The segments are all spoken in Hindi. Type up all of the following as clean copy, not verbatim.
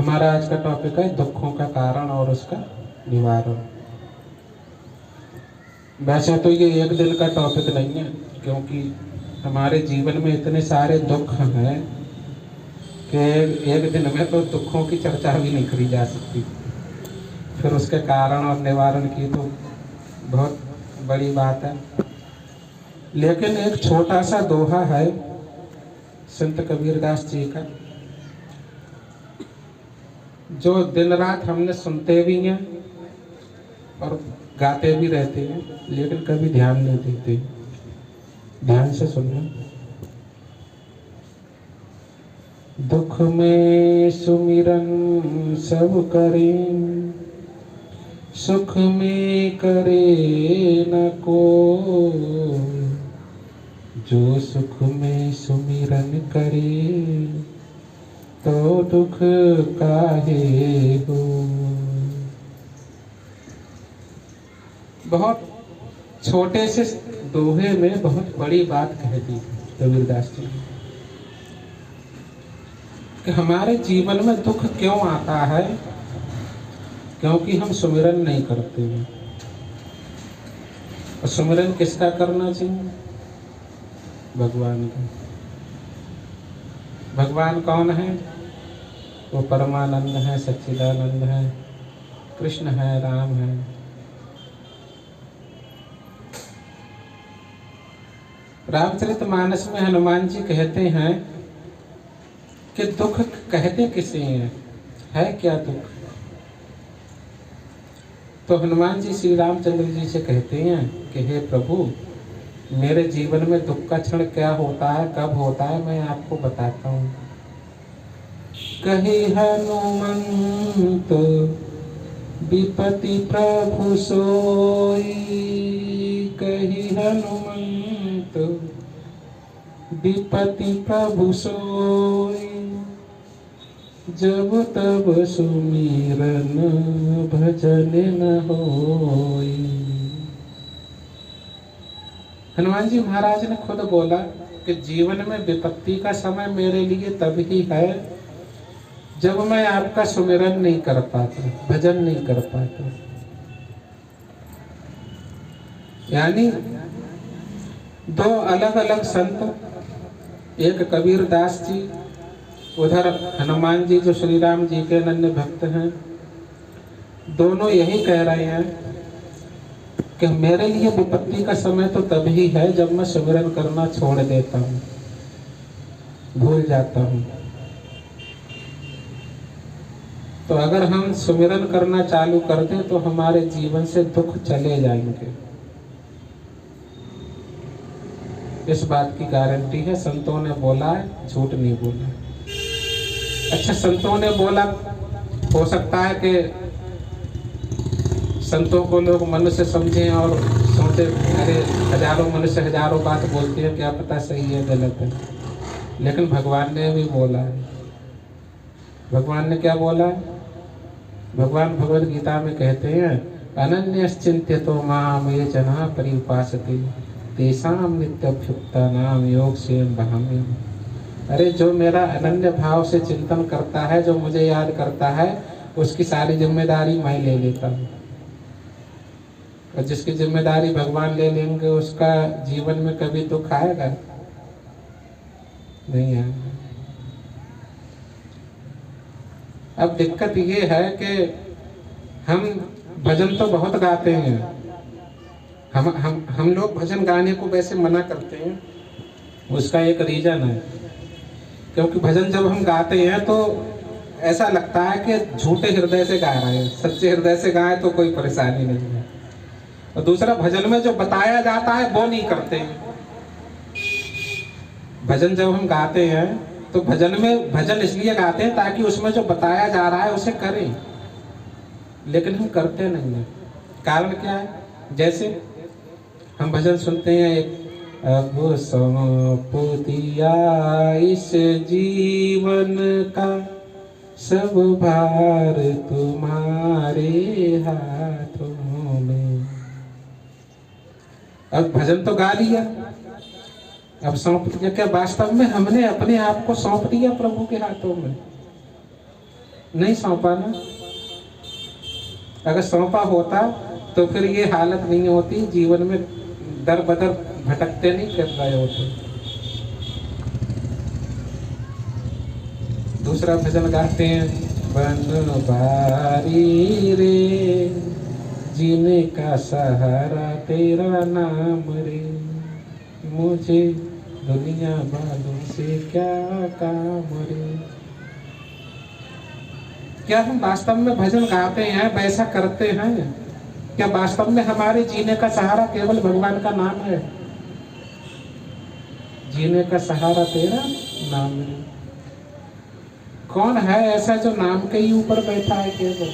हमारा आज का टॉपिक है दुखों का कारण और उसका निवारण। वैसे तो ये एक दिन का टॉपिक नहीं है, क्योंकि हमारे जीवन में इतने सारे दुख हैं कि एक दिन में तो दुखों की चर्चा भी नहीं करी जा सकती। फिर उसके कारण और निवारण की तो बहुत बड़ी बात है। लेकिन एक छोटा सा दोहा है संत कबीरदास जी का, जो दिन रात हमने सुनते भी हैं और गाते भी रहते हैं, लेकिन कभी ध्यान नहीं देते। ध्यान से सुनना। दुख में सुमिरन सब करें, सुख में करे न को, जो सुख में सुमिरन करे तो दुख काहे हो। बहुत छोटे से दोहे में बहुत बड़ी बात कह दी कबीरदास जी ने कि हमारे जीवन में दुख क्यों आता है, क्योंकि हम सुमिरन नहीं करते हैं। और सुमिरन किसका करना चाहिए? भगवान का। भगवान कौन है? वो परमानंद है, सच्चिदानंद है, कृष्ण है, राम है। रामचरितमानस में हनुमान जी कहते हैं कि दुख कहते किसे हैं, है क्या दुख? तो हनुमान जी श्री रामचंद्र जी से कहते हैं कि हे प्रभु, मेरे जीवन में दुख का क्षण क्या होता है, कब होता है, मैं आपको बताता हूँ। कहे हनुमंत विपति प्रभु सोई, कही हनुमंत विपति प्रभु सोई, जब तब सुमिरन भजन न होई। हनुमान जी महाराज ने खुद बोला कि जीवन में विपत्ति का समय मेरे लिए तभी है जब मैं आपका सुमिरन नहीं कर पाता, भजन नहीं कर पाता। यानी दो अलग अलग संत, एक कबीरदास जी, उधर हनुमान जी जो श्री राम जी के अनन्य भक्त हैं, दोनों यही कह रहे हैं कि मेरे लिए विपत्ति का समय तो तभी है जब मैं सुमिरन करना छोड़ देता हूँ, भूल जाता हूँ। तो अगर हम सुमिरन करना चालू कर दें तो हमारे जीवन से दुख चले जाएंगे। इस बात की गारंटी है। संतों ने बोला है, झूठ नहीं बोला। अच्छा, संतों ने बोला, हो सकता है कि संतों को लोग मनुष्य समझें और सोचे अरे हजारों मनुष्य हजारों बात बोलते हैं, क्या पता सही है गलत है। लेकिन भगवान ने भी बोला है। भगवान ने क्या बोला है? भगवान भगवद गीता में कहते हैं, अनन्यश्चिन्त्यतो माम ये जना परिउपासते तेषां नित्यभ्युक्तानां योगक्षेम वहाम्यहम्। अरे जो मेरा अनन्य भाव से चिंतन करता है, जो मुझे याद करता है, उसकी सारी जिम्मेदारी मैं ले लेता हूँ। और जिसकी जिम्मेदारी भगवान ले लेंगे उसका जीवन में कभी दुख आएगा नहीं आएगा। अब दिक्कत ये है कि हम भजन तो बहुत गाते हैं। हम लोग भजन गाने को वैसे मना करते हैं, उसका एक रीजन है, क्योंकि भजन जब हम गाते हैं तो ऐसा लगता है कि झूठे हृदय से गा रहे हैं। सच्चे हृदय से गाएं तो कोई परेशानी नहीं है। और दूसरा, भजन में जो बताया जाता है वो नहीं करते हैं। भजन जब हम गाते हैं तो भजन इसलिए गाते हैं ताकि उसमें जो बताया जा रहा है उसे करें, लेकिन हम करते नहीं हैं। कारण क्या है? जैसे हम भजन सुनते हैं, एक अब सौंप दिया इस जीवन का सब भार तुम्हारे हाथों में। अब भजन तो गा लिया, अब सौंप दिया। क्या वास्तव में हमने अपने आप को सौंप दिया प्रभु के हाथों में? नहीं सौंपा ना। अगर सौंपा होता तो फिर ये हालत नहीं होती, जीवन में दर बदर भटकते नहीं कर रहे होते। दूसरा भजन गाते हैं, बनवारी रे जीने का सहारा तेरा नाम रे, मुझे दुनिया वालों से क्या काम रे। क्या हम वास्तव में भजन गाते हैं, वैसा करते हैं? क्या वास्तव में हमारे जीने का सहारा केवल भगवान का नाम है? जीने का सहारा तेरा नाम है। कौन है ऐसा जो नाम के ही ऊपर बैठा है केवल?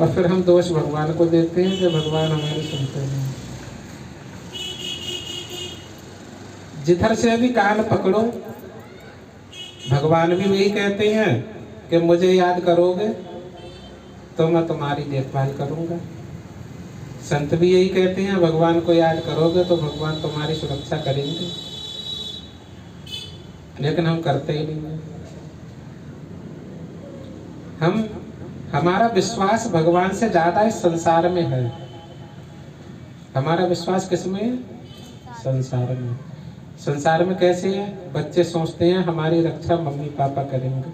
और फिर हम दोष भगवान को देते हैं कि भगवान हमारी सुनते हैं। जिधर से भी कान पकड़ो, भगवान भी वही कहते हैं कि मुझे याद करोगे तो मैं तुम्हारी देखभाल करूंगा। संत भी यही कहते हैं, भगवान को याद करोगे तो भगवान तुम्हारी सुरक्षा करेंगे। लेकिन हम करते ही नहीं हैं। हमारा विश्वास भगवान से ज्यादा इस संसार में है। हमारा विश्वास किसमें है? संसार में। संसार में कैसे है? बच्चे सोचते हैं हमारी रक्षा मम्मी पापा करेंगे।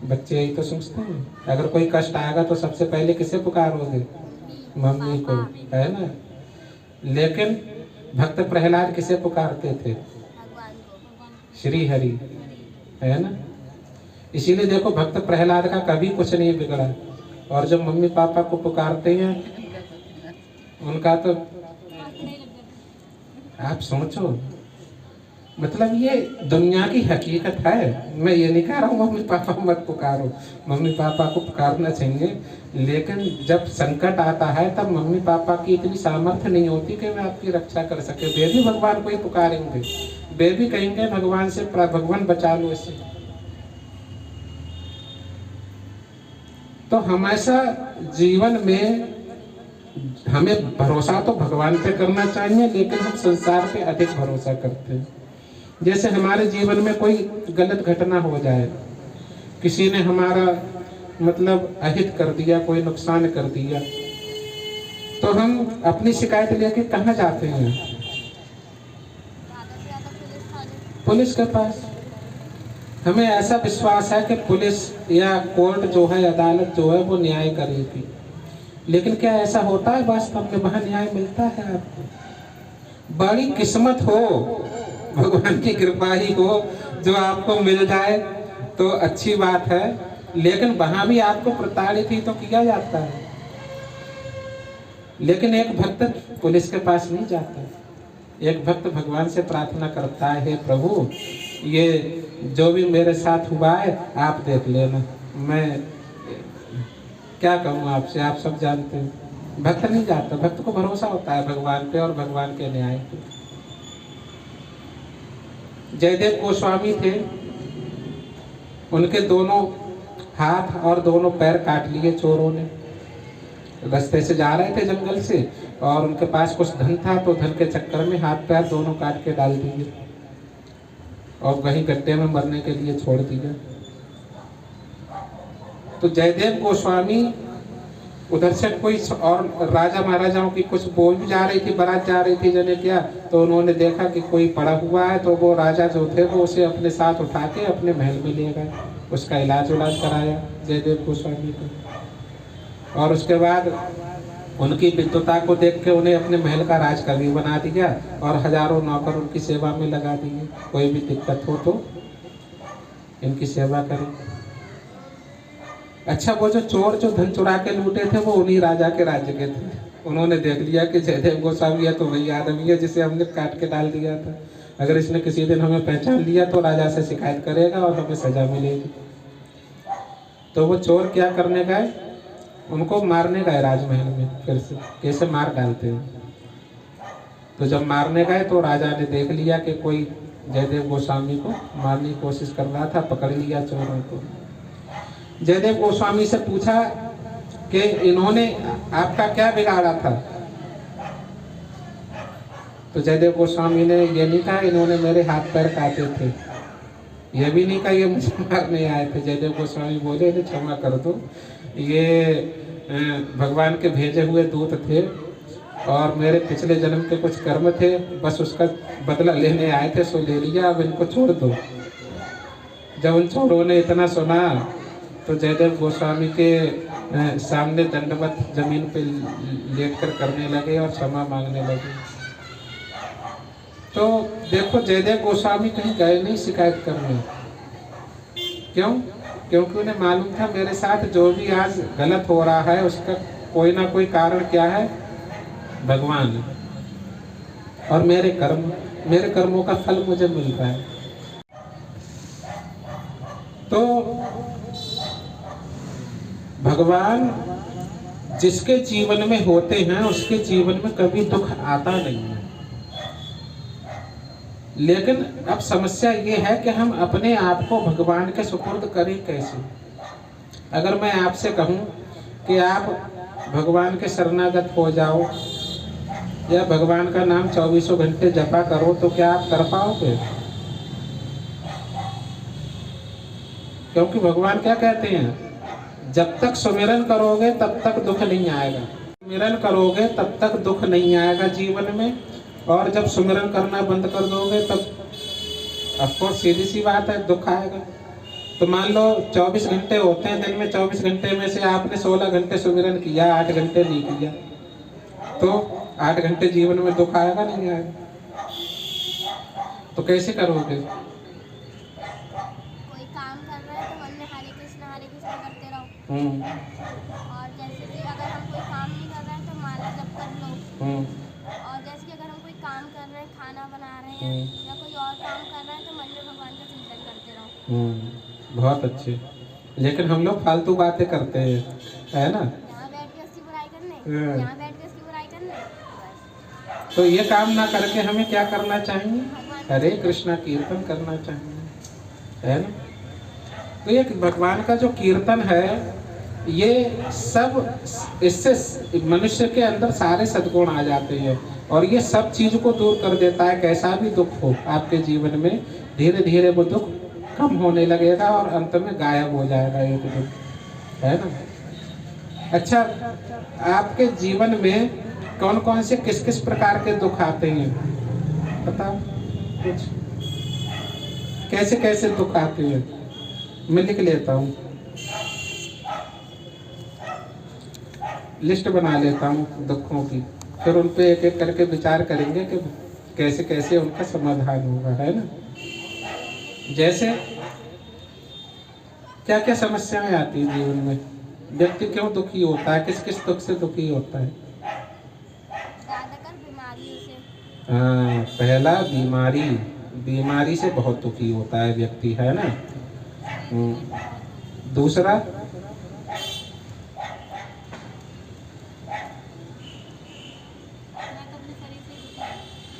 बच्चे यही तो सोचते हैं। अगर कोई कष्ट आएगा तो सबसे पहले किसे पुकारोगे? मम्मी को, है ना। लेकिन भक्त प्रहलाद किसे पुकारते थे? श्री हरि, है ना। इसीलिए देखो भक्त प्रहलाद का कभी कुछ नहीं बिगड़ा। और जब मम्मी पापा को पुकारते हैं उनका तो आप सोचो, मतलब ये दुनिया की हकीकत है। मैं ये नहीं कह रहा हूँ मम्मी पापा मत पुकारो, मम्मी पापा को पुकारना चाहिए। लेकिन जब संकट आता है तब मम्मी पापा की इतनी सामर्थ्य नहीं होती कि वे आपकी रक्षा कर सके। वे भी भगवान को ही पुकारेंगे, वे भी कहेंगे भगवान से, भगवान बचा लो इसे। तो हमेशा जीवन में हमें भरोसा तो भगवान पे करना चाहिए, लेकिन हम संसार पे अधिक भरोसा करते हैं। जैसे हमारे जीवन में कोई गलत घटना हो जाए, किसी ने हमारा मतलब अहित कर दिया, कोई नुकसान कर दिया, तो हम अपनी शिकायत लेके कहाँ जाते हैं? पुलिस के पास। हमें ऐसा विश्वास है कि पुलिस या कोर्ट जो है, अदालत जो है, वो न्याय करेगी। लेकिन क्या ऐसा होता है वास्तव में? वहां न्याय मिलता है आपको? बड़ी किस्मत हो, भगवान की कृपा ही हो, जो आपको मिल जाए तो अच्छी बात है। लेकिन वहां भी आपको प्रताड़ित ही तो किया जाता है। लेकिन एक भक्त पुलिस के पास नहीं जाता। एक भक्त भगवान से प्रार्थना करता है, हे प्रभु, ये जो भी मेरे साथ हुआ है आप देख लेना, मैं क्या कहूँ आपसे, आप सब जानते हैं। भक्त नहीं जाता। भक्त को भरोसा होता है भगवान पे और भगवान के न्याय पे। जयदेव गोस्वामी थे, उनके दोनों हाथ और दोनों पैर काट लिए चोरों ने। रास्ते से जा रहे थे जंगल से, और उनके पास कुछ धन था, तो धन के चक्कर में हाथ पैर दोनों काट के डाल दिए और वहीं गड्ढे में मरने के लिए छोड़ दिया। तो जयदेव गोस्वामी उधर से कोई और राजा महाराजाओं की कुछ बोल भी जा रही थी, बारात जा रही थी, जने क्या, तो उन्होंने देखा कि कोई पड़ा हुआ है, तो वो राजा जो थे वो उसे अपने साथ उठा के अपने महल में ले गए। उसका इलाज कराया जयदेव गोस्वामी को। और उसके बाद उनकी विद्वता को देख के उन्हें अपने महल का राजकवि बना दिया और हजारों नौकर उनकी सेवा में लगा दिए। कोई भी दिक्कत हो तो इनकी सेवा करें। अच्छा, वो जो चोर जो धन चुरा के लूटे थे वो उन्हीं राजा के राज्य के थे। उन्होंने देख लिया कि जयदेव गोस्वामी है तो वही आदमी है जिसे हमने काट के डाल दिया था। अगर इसने किसी दिन हमें पहचान लिया तो राजा से शिकायत करेगा और हमें सजा मिलेगी। तो वो चोर क्या करने गए? उनको मारने गए राजमहल में। फिर से कैसे मार डालते हैं। तो जब मारने गए तो राजा ने देख लिया कि कोई जयदेव गोस्वामी को मारने की कोशिश कर रहा था, पकड़ लिया चोरों को। जयदेव गोस्वामी से पूछा कि इन्होंने आपका क्या बिगाड़ा था? तो जयदेव गोस्वामी ने ये नहीं कहा इन्होंने मेरे हाथ पैर काटे थे, ये भी नहीं कहा ये मुझे मारने आए थे। जयदेव गोस्वामी बोले थे क्षमा कर दो, ये भगवान के भेजे हुए दूत थे और मेरे पिछले जन्म के कुछ कर्म थे, बस उसका बदला लेने आए थे, सो ले लिया, अब इनको छोड़ दो। जब उन चोरों ने इतना सुना तो जयदेव गोस्वामी के सामने दंडवत जमीन पे लेटकर करने लगे और क्षमा मांगने लगे। तो देखो जयदेव गोस्वामी कहीं गए नहीं शिकायत करने। क्यों? क्योंकि उन्हें मालूम था मेरे साथ जो भी आज गलत हो रहा है उसका कोई ना कोई कारण क्या है, भगवान, और मेरे कर्मों का फल मुझे मिल रहा है। तो भगवान जिसके जीवन में होते हैं उसके जीवन में कभी दुख आता नहीं है। लेकिन अब समस्या ये है कि हम अपने आप को भगवान के सुपुर्द करें कैसे। अगर मैं आपसे कहूं कि आप भगवान के शरणागत हो जाओ या भगवान का नाम 24 घंटे जपा करो, तो क्या आप कर पाओगे? क्योंकि भगवान क्या कहते हैं, जब तक सुमिरन करोगे तब तक दुख नहीं आएगा। सुमिरन करोगे तब तक दुख नहीं आएगा जीवन में, और जब सुमिरन करना बंद कर दोगे तब ऑफकोर्स सीधी सी बात है दुख आएगा। तो मान लो 24 घंटे होते हैं दिन में, 24 घंटे में से आपने 16 घंटे सुमिरन किया, 8 घंटे नहीं किया, तो 8 घंटे जीवन में दुख आएगा नहीं आएगा? तो कैसे करोगे? कोई काम कर रहा है तो मन में हरे कृष्णा करते रहो। और जैसे कि अगर हम कोई काम नहीं कर रहे हैं तो माला जप कर लो। और जैसे कि अगर हम कोई काम कर रहे हैं, खाना बना रहे हैं या कोई और काम कर रहे हैं तो मन में भगवान का चिंतन करते रहो। बहुत अच्छे। लेकिन हम लोग फालतू बातें करते हैं, है ना? यहाँ बैठ के उसकी बुराई करने, यहाँ बैठ के उसकी बुराई करने। तो ये काम ना करके हमें क्या करना चाहिए? हरे कृष्णा कीर्तन करना चाहिए, है ना? तो ये भगवान का जो कीर्तन है, ये सब, इससे मनुष्य के अंदर सारे सद्गुण आ जाते हैं और ये सब चीज को दूर कर देता है। कैसा भी दुख हो आपके जीवन में, धीरे धीरे वो दुख कम होने लगेगा और अंत में गायब हो जाएगा ये दुख, है ना? अच्छा, आपके जीवन में कौन कौन से किस किस प्रकार के दुख आते हैं बताओ कुछ? कैसे कैसे दुख आते हैं? मैं लिख लेता हूँ, लिस्ट बना लेता हूँ दुखों की, फिर उन पे एक एक करके विचार करेंगे कि कैसे कैसे उनका समाधान होगा, है ना? जैसे क्या क्या समस्याएं आती हैं जीवन में, व्यक्ति क्यों दुखी होता है, किस किस दुख से दुखी होता है? ज्यादातर बीमारियों से। हाँ, पहला बीमारी से बहुत दुखी होता है व्यक्ति, है ना? दूसरा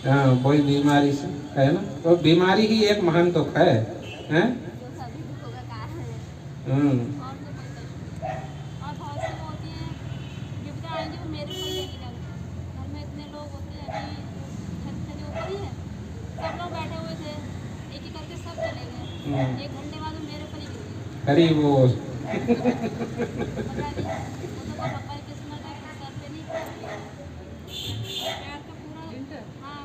हाँ, वही बीमारी से, है ना? तो बीमारी ही एक महान दुख है, हैं? जो सभी दुखों का कारण है। हम्म। और बहुत सी होती हैं विपदा आएंगी वो मेरे को लेके जाएंगे। घर में इतने लोग होते हैं, अभी छत के जो ऊपर ही है सब लोग बैठे हुए थे, एक एक करके सब चले गए। 1 घंटे बाद वो मेरे ऊपर ही गिर गए। अरे वो पता नहीं, वो तो पापा की किस्मत है, सर पे नहीं पैर का पूरा। हाँ,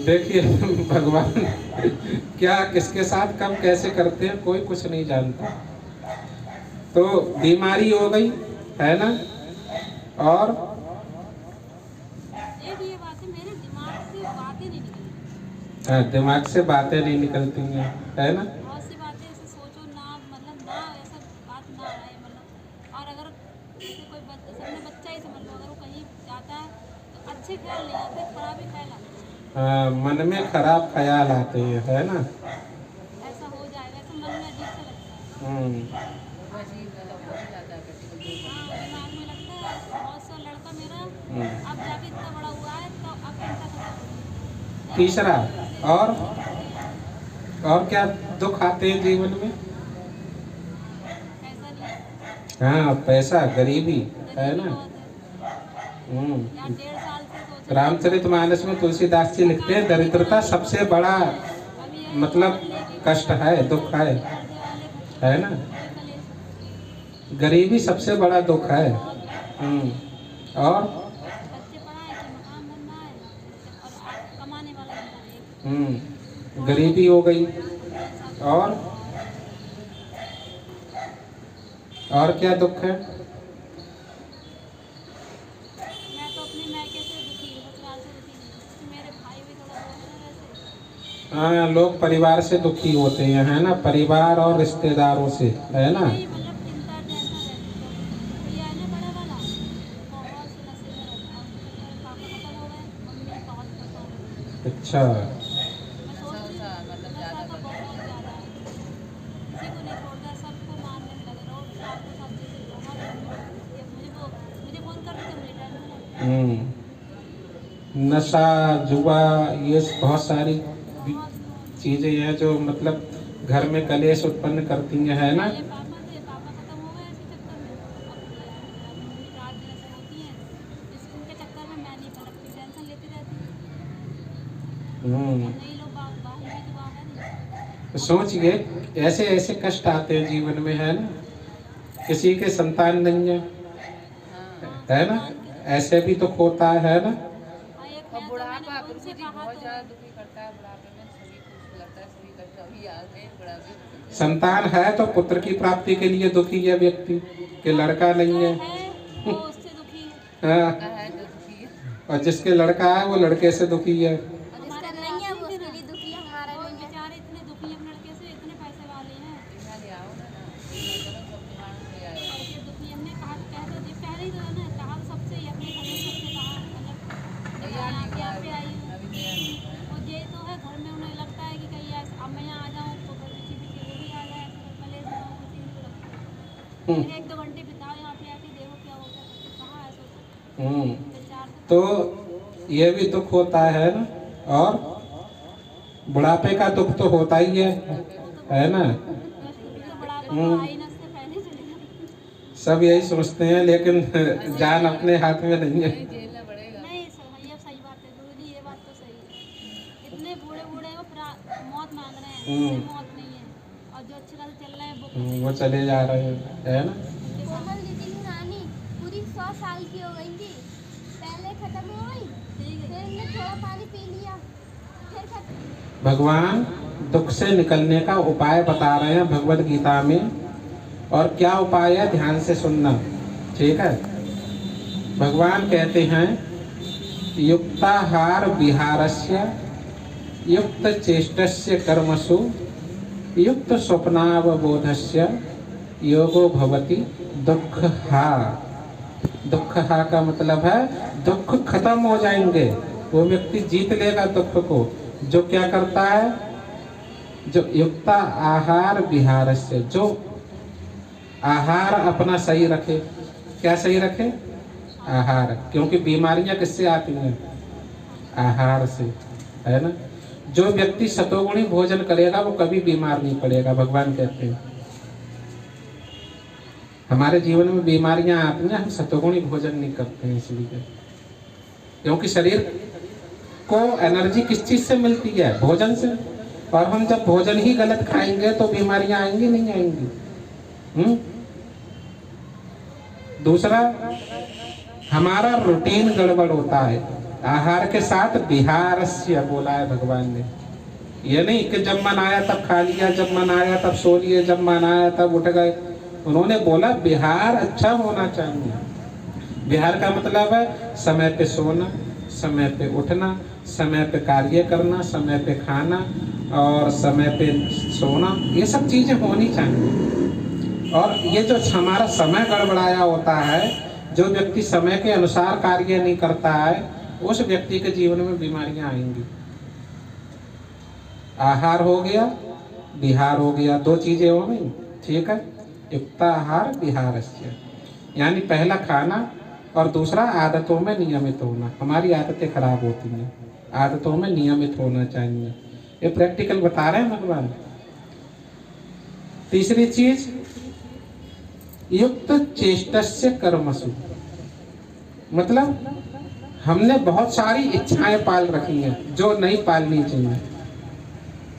देखिए भगवान क्या किसके साथ कब कैसे करते हैं कोई कुछ नहीं जानता। तो बीमारी हो गई, है ना? और एक ये बात है, मेरे दिमाग से बातें नहीं निकलती। हाँ, दिमाग से बातें नहीं निकलती हैं, है ना? बहुत सी बातें ऐसे सोचो ना, मतलब ना ऐसा बात ना आए, मतलब। और अगर जैसे कोई बच्चा ही समझ लो, अगर वो कहीं जाता है तो अच्छे ख्याल नहीं आते, खराब ही ख्याल आते हैं। हाँ, मन में खराब ख्याल आते हैं, है ना? ऐसा हो जाएगा, ऐसा मन में अजीब सा लगता है। हाँ, दिमाग में लगता है बहुत सा लड़का मेरा अब जाके इतना बड़ा हुआ है तो अब चिंता करता। तीसरा और क्या दुख आते हैं जीवन में? ऐसा नहीं, हाँ, पैसा, गरीबी, है ना? या 1.5 साल से सोच रामचरितमानस में तुलसीदास जी लिखते हैं, दरिद्रता सबसे बड़ा अभी मतलब कष्ट है, दुख है ना। गरीबी सबसे बड़ा दुख है। और बच्चे पढ़ाए कि मकान बनना है और कमाने वाला बंदा एक। गरीबी हो गई। और क्या दुख है? मैं तो अपने मायके से दुखी हूँ, ससुराल से दुखी नहीं, क्योंकि मेरे भाई भी थोड़ा बहुत है वैसे। हाँ, लोग परिवार से दुखी होते हैं, है ना, परिवार और रिश्तेदारों से, है ना। नहीं, मतलब चिंता टेंशन रहती है। भैया है ना बड़ा वाला, बहुत से नशे में रहता है। मेरे पापा खत्म हो गए, मम्मी बहुत परेशान है। अच्छा। मैं सोचती हूँ नशा तो बहुत ज़्यादा है, किसी को नहीं छोड़ता, सबको मारने में लगे रहो, आपको सब चीज़ें बहुत मुझे फोन कर देते, मुझे टेंशन है। नशा, जुआ, ये बहुत सारी चीजें हैं जो मतलब घर में कलेश उत्पन्न करती हैं, है ना। पापा खत्म हो गए इसी चक्कर में, अब मम्मी रात दिन ऐसे होती हैं, उनके चक्कर में मैं नहीं पलटती, टेंशन लेती रहती हूँ। नहीं लोग बाहर भी तो बाहर नहीं। तो सोचिए, ऐसे ऐसे कष्ट आते हैं जीवन में, है ना। किसी के संतान नहीं है ना, ऐसे भी तो होता है ना। बुढ़ापा बहुत ज्यादा दुखी करता है। बुढ़ापे में सभी कुछ लगता है, सभी कष्ट अभी आ गए बुढ़ापे। संतान है तो पुत्र की प्राप्ति के लिए दुखी है व्यक्ति, कि लड़का नहीं है, वो उससे दुखी है। हाँ। है तो दुखी है। और जिसके लड़का है वो लड़के से दुखी है। जिसका नहीं है वो उसके लिए दुखी है, हमारा वो नहीं है। बेचारे इतने दुखी हैं लड़के से, इतने पैसे वाले हैं, यहाँ ले आओ ना, सब दिमाग में आए। लड़के दुखी। हमने कहा पहले ही तो है ना, कहा तो सबसे ही, अपने घर में सबसे कहा, मतलब यहाँ पे आई हूँ। और ये तो है, घर में उन्हें लगता है कि कहीं ऐसा अब मैं यहाँ आ जाऊँ तो घर पीछे पीछे वो भी आ जाए, ऐसे घर में ले जाऊँ, किसी को लगता है 1-2 घंटे बिताओ यहाँ पे आके, देखो क्या होता है, कहाँ ऐसा बेचार। तो ये भी दुख होता है ना। और बुढ़ापे का दुख तो होता ही है ना। सब यही सोचते हैं, लेकिन जान अपने हाथ में नहीं है। झेलना पड़ेगा। नहीं भैया, सही बात है गुरुजी, ये बात तो सही है। इतने बूढ़े बूढ़े वो मौत मांग रहे हैं, मौत नहीं है, और जो अच्छे से चल रहे हैं वो चले जा रहे हैं, है ना। कोमल दीदी की नानी पूरी 100 साल की हो गई थी, पहले खत्म हो गई, फिर हमने थोड़ा पानी पी लिया, फिर खत्म। भगवान दुख से निकलने का उपाय बता रहे हैं भगवद गीता में। और क्या उपाय है, ध्यान से सुनना, ठीक है। भगवान कहते हैं, युक्ताहार विहारस्य युक्त चेष्टस्य कर्मसु युक्त स्वप्नावबोधस्य योगो भवति दुःखहा। दुःखहा का मतलब है दुख खत्म हो जाएंगे, वो व्यक्ति जीत लेगा दुख को, जो क्या करता है, जो युक्ता आहार विहारस्य, जो आहार अपना सही रखे। क्या सही रखे? आहार, क्योंकि बीमारियां किससे आती हैं? आहार से, है ना। जो व्यक्ति सतोगुणी भोजन करेगा वो कभी बीमार नहीं पड़ेगा, भगवान कहते हैं। हमारे जीवन में बीमारियां आती हैं, हम सतोगुणी भोजन नहीं करते हैं, इसलिए, क्योंकि शरीर को एनर्जी किस चीज से मिलती है? भोजन से। और हम जब भोजन ही गलत खाएंगे तो बीमारियां आएंगी नहीं आएंगी। दूसरा, हमारा रूटीन गड़बड़ होता है। आहार के साथ विहारस्य बोला है भगवान ने। ये नहीं कि जब मन आया तब खा लिया, जब मन आया तब सो लिए, जब मन आया तब उठ गए। उन्होंने बोला विहार अच्छा होना चाहिए। विहार का मतलब है समय पे सोना, समय पे उठना, समय पे कार्य करना, समय पे खाना और समय पे सोना, ये सब चीजें होनी चाहिए। और ये जो हमारा समय गड़बड़ाया होता है, जो व्यक्ति समय के अनुसार कार्य नहीं करता है, उस व्यक्ति के जीवन में बीमारियां आएंगी। आहार हो गया, विहार हो गया, दो चीजें हो गई, ठीक है। युक्ताहार विहारस्य, यानी पहला खाना और दूसरा आदतों में नियमित होना। हमारी आदतें खराब होती हैं, आदतों में नियमित होना चाहिए। ये प्रैक्टिकल बता रहे हैं भगवान। तीसरी चीज, युक्त चेष्टस्य कर्मसु, मतलब हमने बहुत सारी इच्छाएं पाल रखी हैं जो नहीं पालनी चाहिए।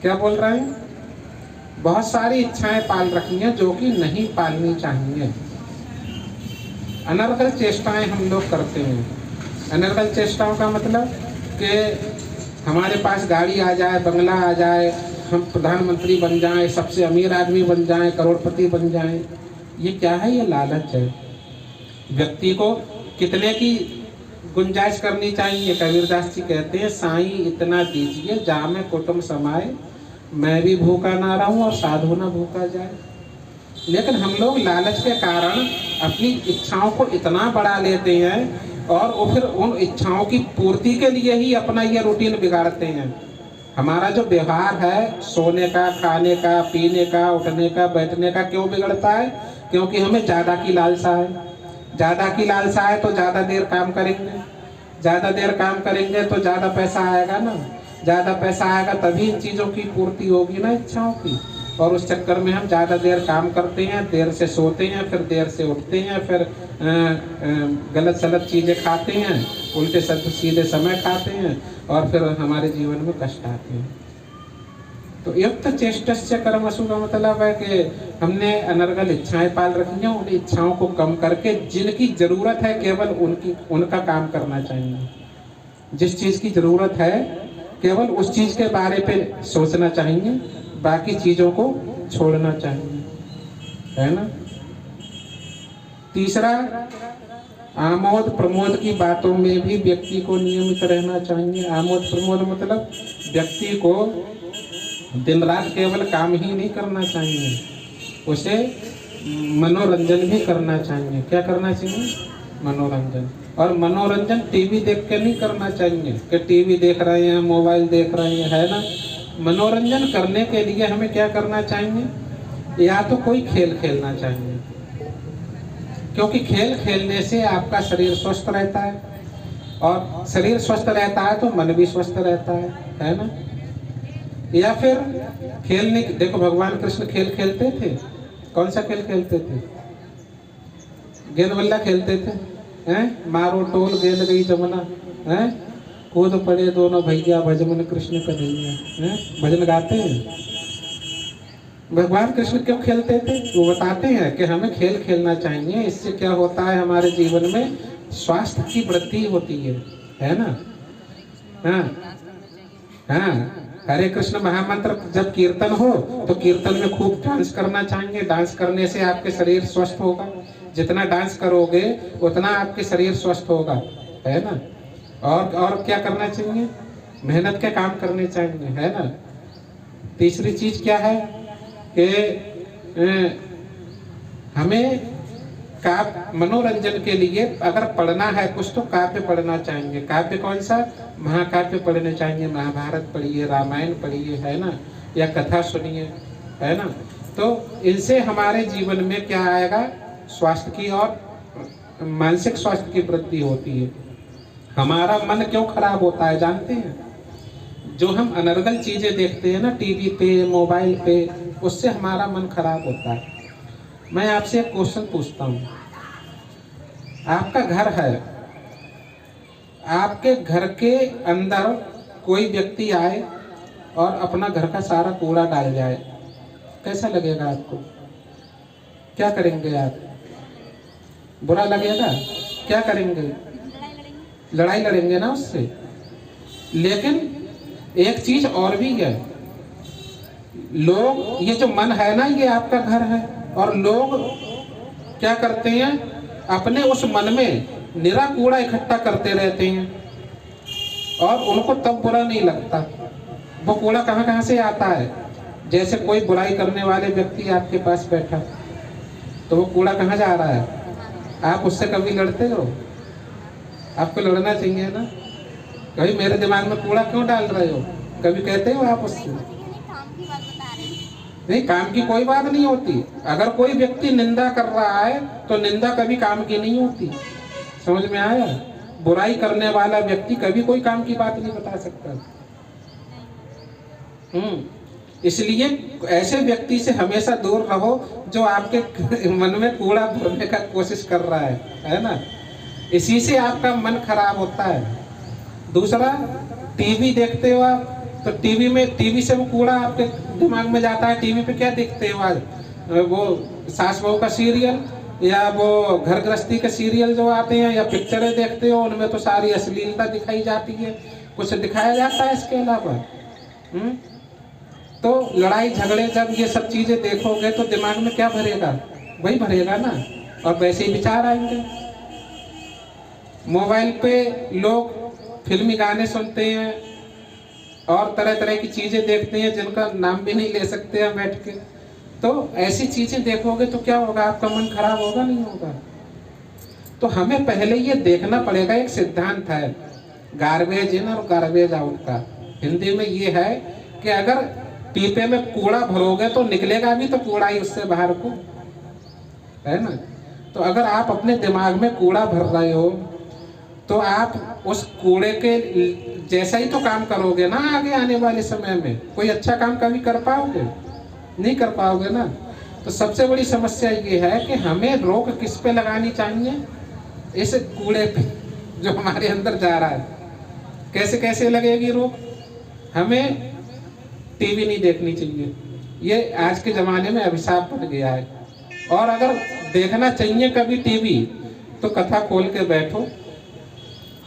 क्या बोल रहे हैं? बहुत सारी इच्छाएं पाल रखी हैं जो कि नहीं पालनी चाहिए। अनर्गल चेष्टाएं हम लोग करते हैं। अनर्गल चेष्टाओं का मतलब कि हमारे पास गाड़ी आ जाए, बंगला आ जाए, हम प्रधानमंत्री बन जाएं, सबसे अमीर आदमी बन जाएं, करोड़पति बन जाएं। ये क्या है? ये लालच है। व्यक्ति को कितने की गुंजाइश करनी चाहिए? कबीरदास जी कहते हैं, साईं इतना दीजिए जामे कुटुंब समाए, मैं भी भूखा ना रहूं और साधु ना भूखा जाए। लेकिन हम लोग लालच के कारण अपनी इच्छाओं को इतना बढ़ा लेते हैं और वो फिर उन इच्छाओं की पूर्ति के लिए ही अपना ये रूटीन बिगाड़ते हैं। हमारा जो व्यवहार है सोने का, खाने का, पीने का, उठने का, बैठने का क्यों बिगड़ता है? क्योंकि हमें ज़्यादा की लालसा है। ज़्यादा की लालसा है तो ज़्यादा देर काम करेंगे, ज़्यादा देर काम करेंगे तो ज़्यादा पैसा आएगा ना, ज़्यादा पैसा आएगा तभी इन चीज़ों की पूर्ति होगी ना, इच्छाओं की। और उस चक्कर में हम ज़्यादा देर काम करते हैं, देर से सोते हैं, फिर देर से उठते हैं, फिर गलत सलत चीज़ें खाते हैं, उल्टे सीधे समय खाते हैं और फिर हमारे जीवन में कष्ट आते हैं। तो युक्त चेष्टस्य कर्मसु का मतलब है कि हमने अनर्गल इच्छाएं पाल रखी हैं। उन इच्छाओं को कम करके जिनकी ज़रूरत है केवल उनका काम करना चाहिए। जिस चीज़ की ज़रूरत है केवल उस चीज़ के बारे पे सोचना चाहिए, बाकी चीज़ों को छोड़ना चाहिए, है ना। तीसरा, आमोद प्रमोद की बातों में भी व्यक्ति को नियमित रहना चाहिए। आमोद प्रमोद मतलब व्यक्ति को दिन रात केवल काम ही नहीं करना चाहिए, उसे मनोरंजन भी करना चाहिए। क्या करना चाहिए? मनोरंजन। और मनोरंजन टीवी देख के नहीं करना चाहिए कि टीवी देख रहे हैं, मोबाइल देख रहे हैं, है ना। मनोरंजन करने के लिए हमें क्या करना चाहिए? या तो कोई खेल खेलना चाहिए, क्योंकि खेल खेलने से आपका शरीर स्वस्थ रहता है और शरीर स्वस्थ रहता है तो मन भी स्वस्थ रहता है ना। या फिर खेलने, देखो भगवान कृष्ण खेल खेलते थे। कौन सा खेल खेलते थे? गेंद बल्ला खेलते थे, हैं? मारो टोल गेंद गई जमुना, हैं? कूद पड़े दोनों भैया भजमन कृष्ण कन्हैया, हैं? भजन गाते हैं। भगवान कृष्ण क्यों खेलते थे? वो बताते हैं कि हमें खेल खेलना चाहिए। इससे क्या होता है? हमारे जीवन में स्वास्थ्य की वृद्धि होती है ना। हाँ, हरे कृष्ण महामंत्र जब कीर्तन हो तो कीर्तन में खूब डांस करना चाहिए। डांस करने से आपके शरीर स्वस्थ होगा। जितना डांस करोगे उतना आपके शरीर स्वस्थ होगा, है ना। और क्या करना चाहिए? मेहनत के काम करने चाहिए, है ना। तीसरी चीज क्या है कि हमें मनोरंजन के लिए अगर पढ़ना है कुछ तो काव्य पढ़ना चाहिए। काव्य कौन सा? महाकाव्य पढ़ने चाहिए। महाभारत पढ़िए, रामायण पढ़िए, है ना, या कथा सुनिए, है ना। तो इनसे हमारे जीवन में क्या आएगा? स्वास्थ्य की और मानसिक स्वास्थ्य की वृद्धि होती है। हमारा मन क्यों खराब होता है जानते हैं? जो हम अनर्गल चीजें देखते हैं ना टीवी पे, मोबाइल पे, उससे हमारा मन खराब होता है। मैं आपसे एक क्वेश्चन पूछता हूँ। आपका घर है, आपके घर के अंदर कोई व्यक्ति आए और अपना घर का सारा कूड़ा डाल जाए, कैसा लगेगा आपको? क्या करेंगे आप? बुरा लगेगा। क्या करेंगे? लड़ाई लड़ेंगे ना उससे। लेकिन एक चीज और भी है, लोग, ये जो मन है ना, ये आपका घर है और लोग क्या करते हैं? अपने उस मन में निरा कूड़ा इकट्ठा करते रहते हैं और उनको तब बुरा नहीं लगता। वो कूड़ा कहाँ कहाँ से आता है? जैसे कोई बुराई करने वाले व्यक्ति आपके पास बैठा तो वो कूड़ा कहाँ जा रहा है? आप उससे कभी लड़ते हो? आपको लड़ना चाहिए ना। कभी मेरे दिमाग में कूड़ा क्यों डाल रहे हो, कभी कहते हो आप उससे? नहीं, काम की कोई बात नहीं होती। अगर कोई व्यक्ति निंदा कर रहा है तो निंदा कभी काम की नहीं होती। समझ में आया? बुराई करने वाला व्यक्ति कभी कोई काम की बात नहीं बता सकता। इसलिए ऐसे व्यक्ति से हमेशा दूर रहो जो आपके मन में कूड़ा भरने का कोशिश कर रहा है ना। इसी से आपका मन खराब होता है। दूसरा, टीवी देखते हो आप, तो टीवी से वो कूड़ा आपके दिमाग में जाता है। टीवी पे क्या देखते हो आज, वो सास बहू का सीरियल या वो घर गृहस्थी के सीरियल जो आते हैं या पिक्चरें देखते हो, उनमें तो सारी अश्लीलता दिखाई जाती है, कुछ दिखाया जाता है इसके अलावा। तो लड़ाई झगड़े जब ये सब चीजें देखोगे तो दिमाग में क्या भरेगा, वही भरेगा ना, और वैसे ही विचार आएंगे। मोबाइल पे लोग फिल्मी गाने सुनते हैं और तरह तरह की चीजें देखते हैं जिनका नाम भी नहीं ले सकते हैं बैठ के। तो ऐसी चीजें देखोगे तो क्या होगा, आपका मन खराब होगा नहीं होगा। तो हमें पहले ये देखना पड़ेगा, एक सिद्धांत है गार्बेज इन और गार्बेज आउट का। हिंदी में ये है कि अगर पीपे में कूड़ा भरोगे तो निकलेगा भी तो कूड़ा ही उससे बाहर को, है ना। तो अगर आप अपने दिमाग में कूड़ा भर रहे हो तो आप उस कूड़े के जैसा ही तो काम करोगे ना आगे आने वाले समय में। कोई अच्छा काम कभी कर पाओगे, नहीं कर पाओगे ना। तो सबसे बड़ी समस्या ये है कि हमें रोक किस पे लगानी चाहिए, इस कूड़े पे जो हमारे अंदर जा रहा है। कैसे कैसे लगेगी रोक, हमें टीवी नहीं देखनी चाहिए, ये आज के ज़माने में अभिशाप बन गया है। और अगर देखना चाहिए कभी टीवी तो कथा खोल के बैठो,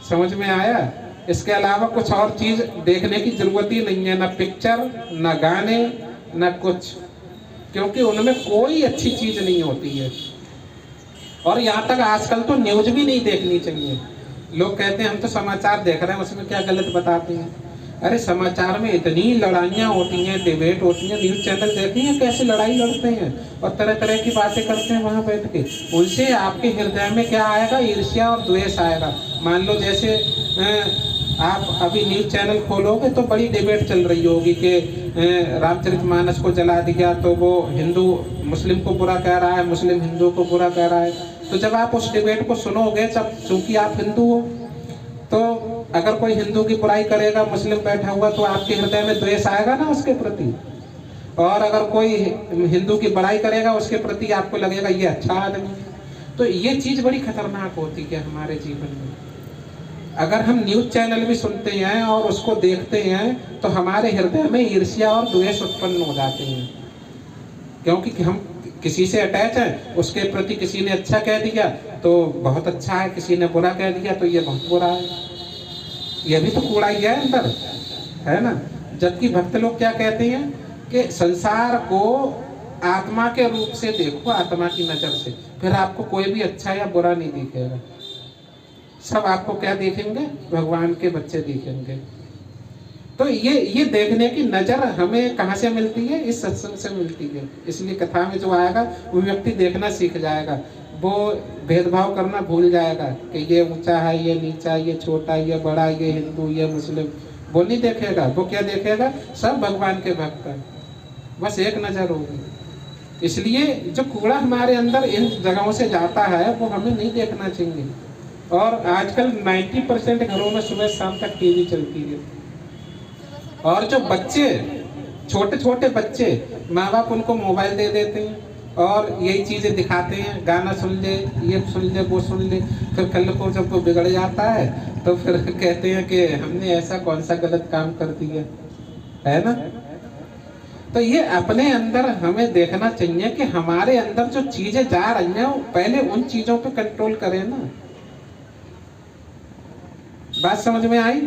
समझ में आया। इसके अलावा कुछ और चीज़ देखने की जरूरत ही नहीं है, ना पिक्चर, ना गाने, ना कुछ, क्योंकि उनमें कोई अच्छी चीज़ नहीं होती है। और यहाँ तक आजकल तो न्यूज़ भी नहीं देखनी चाहिए। लोग कहते हैं हम तो समाचार देख रहे हैं, उसमें क्या गलत बताते हैं। अरे समाचार में इतनी लड़ाइयाँ होती हैं, डिबेट होती हैं, न्यूज़ चैनल देखते हैं कैसे लड़ाई लड़ते हैं और तरह तरह की बातें करते हैं वहाँ बैठ के। उनसे आपके हृदय में क्या आएगा, ईर्ष्या और द्वेष आएगा। मान लो जैसे आप अभी न्यूज़ चैनल खोलोगे तो बड़ी डिबेट चल रही होगी कि रामचरितमानस को जला दिया तो वो हिंदू मुस्लिम को बुरा कह रहा है, मुस्लिम हिंदू को बुरा कह रहा है। तो जब आप उस डिबेट को सुनोगे, जब चूंकि आप हिंदू हो, तो अगर कोई हिंदू की बुराई करेगा, मुस्लिम बैठा हुआ, तो आपके हृदय में द्वेष आएगा ना उसके प्रति। और अगर कोई हिंदू की बड़ाई करेगा उसके प्रति आपको लगेगा ये अच्छा आदमी। तो ये चीज़ बड़ी खतरनाक होती है हमारे जीवन में। अगर हम न्यूज़ चैनल भी सुनते हैं और उसको देखते हैं तो हमारे हृदय में ईर्ष्या और द्वेष उत्पन्न हो जाते हैं, क्योंकि हम किसी से अटैच है, उसके प्रति किसी ने अच्छा कह दिया तो बहुत अच्छा है, किसी ने बुरा कह दिया तो ये बहुत बुरा है। ये भी तो कूड़ा ही है अंदर, है ना। जबकि भक्त लोग क्या कहते हैं कि संसार को आत्मा के रूप से देखो, आत्मा की नज़र से, फिर आपको कोई भी अच्छा या बुरा नहीं दिखेगा। सब आपको क्या देखेंगे, भगवान के बच्चे दिखेंगे। तो ये देखने की नज़र हमें कहाँ से मिलती है, इस सत्संग से मिलती है। इसलिए कथा में जो आएगा वो व्यक्ति देखना सीख जाएगा, वो भेदभाव करना भूल जाएगा कि ये ऊंचा है, ये नीचा, ये छोटा, ये बड़ा, ये हिंदू, ये मुस्लिम, वो नहीं देखेगा। वो क्या देखेगा, सब भगवान के भक्त हैं, बस एक नज़र होगी। इसलिए जो कूड़ा हमारे अंदर इन जगहों से जाता है वो हमें नहीं देखना चाहिए। और आजकल 90% घरों में सुबह शाम तक टीवी चलती है। और जो बच्चे, छोटे छोटे बच्चे, माँ बाप उनको मोबाइल दे देते हैं और यही चीज़ें दिखाते हैं, गाना सुन ले, ये सुन ले, वो सुन ले। फिर कल को जब वो बिगड़ जाता है तो फिर कहते हैं कि हमने ऐसा कौन सा गलत काम कर दिया, है ना। तो ये अपने अंदर हमें देखना चाहिए कि हमारे अंदर जो चीज़ें जा रही हैं पहले उन चीज़ों पे कंट्रोल करें ना। बात समझ में आई?